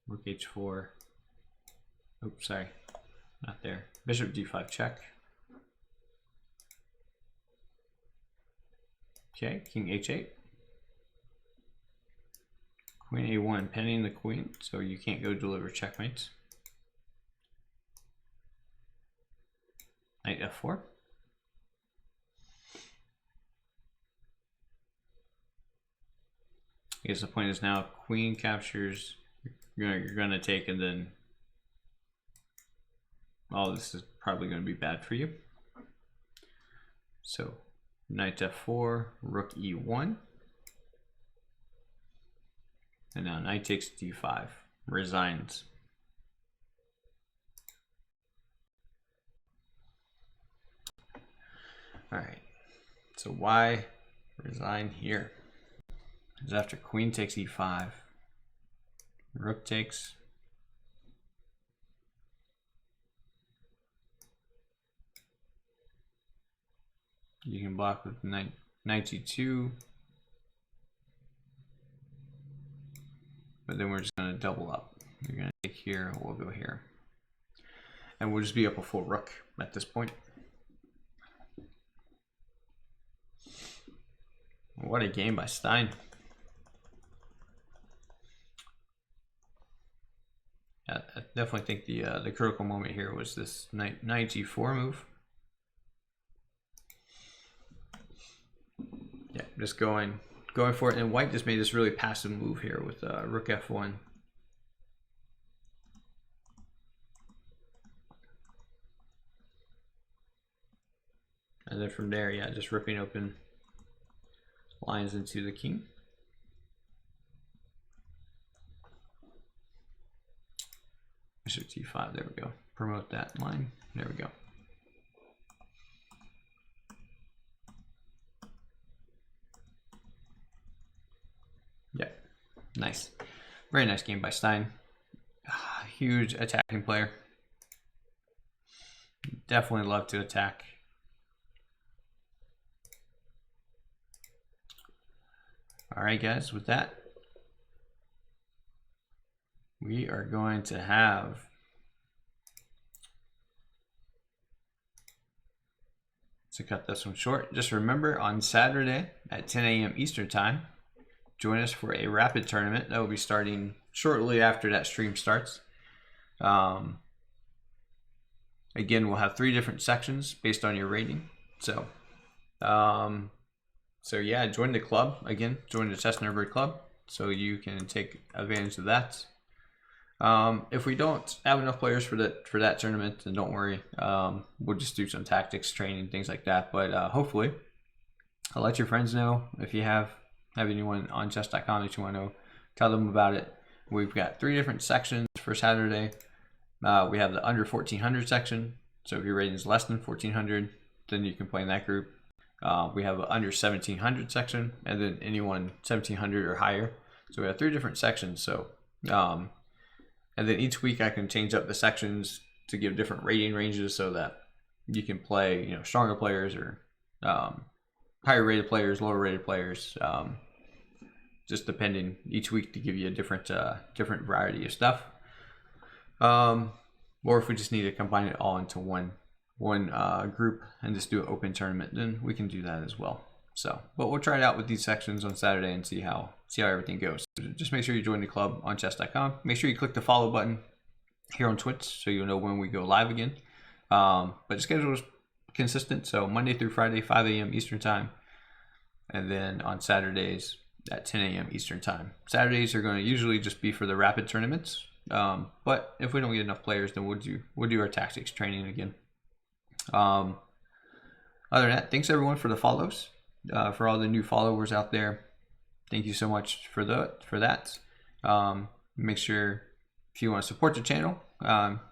rook h4. Oops, sorry, not there. Bishop d5 check. Okay, king h8. Queen a1, pending the queen, so you can't go deliver checkmates. Knight f4. I guess the point is now queen captures, you're gonna take, and then all this is probably going to be bad for you. So knight f4, rook e1, and now knight takes d5, resigns. All right, so why resign here? Because after queen takes e5, rook takes, you can block with knight g2, but then we're just going to double up. You're going to take here, we'll go here, and we'll just be up a full rook at this point. What a game by Stein. Yeah, I definitely think the critical moment here was this knight g4 move. Yeah, just going for it, and white just made this really passive move here with rook f1. And then from there, yeah, just ripping open lines into the king. Bishop t5, there we go. Promote that line, there we go. Yeah, nice. Very nice game by Stein. Huge attacking player. Definitely love to attack. All right, guys, with that, we are going to have to cut this one short. Just remember, on Saturday at 10 a.m. Eastern Time, join us for a rapid tournament that will be starting shortly after that stream starts. Again, we'll have 3 different sections based on your rating. So yeah, join the club. Again, join the Chess Nerd Club so you can take advantage of that. If we don't have enough players for that tournament, then don't worry. We'll just do some tactics, training, things like that. But hopefully, I'll let your friends know. If you have anyone on chess.com that you want to know, tell them about it. We've got 3 different sections for Saturday. We have the under 1400 section. So if your rating is less than 1400, then you can play in that group. We have an under 1700 section, and then anyone 1700 or higher. So we have 3 different sections. So and then each week I can change up the sections to give different rating ranges so that you can play, you know, stronger players or higher rated players, lower rated players, just depending each week to give you a different variety of stuff. Or if we just need to combine it all into one group and just do an open tournament, then we can do that as well. So, but we'll try it out with these sections on Saturday and see how everything goes. So just make sure you join the club on chess.com. Make sure you click the follow button here on Twitch so you'll know when we go live again. But the schedule is consistent, so Monday through Friday, 5 a.m. Eastern Time, and then on Saturdays at 10 a.m. Eastern Time. Saturdays are going to usually just be for the rapid tournaments, but if we don't get enough players, then we'll do our tactics training again. Other than that, thanks everyone for the follows. For all the new followers out there, thank you so much for that. Make sure, if you want to support the channel,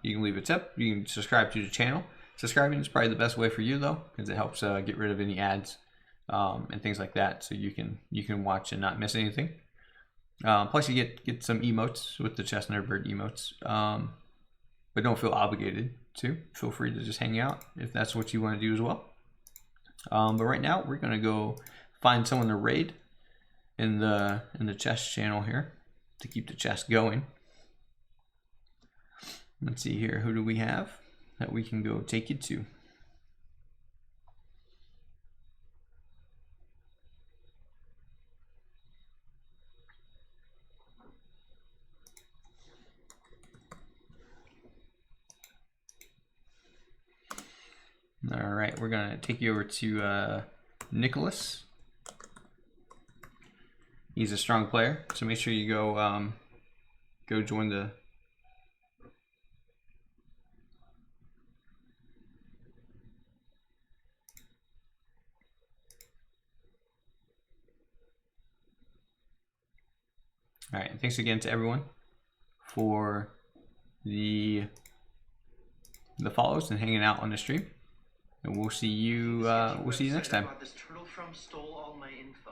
you can leave a tip. You can subscribe to the channel. Subscribing is probably the best way for you though, because it helps get rid of any ads and things like that, so you can watch and not miss anything. Plus, you get some emotes with the chestnut bird emotes, but don't feel obligated to. Feel free to just hang out if that's what you want to do as well. But right now, we're gonna go find someone to raid in the chest channel here to keep the chest going. Let's see here. Who do we have that we can go take it to? All right, we're gonna take you over to Nicholas. He's a strong player, so make sure you go go join the. All right, thanks again to everyone for the follows and hanging out on the stream. And we'll see you next time. This turtle from stole all my info.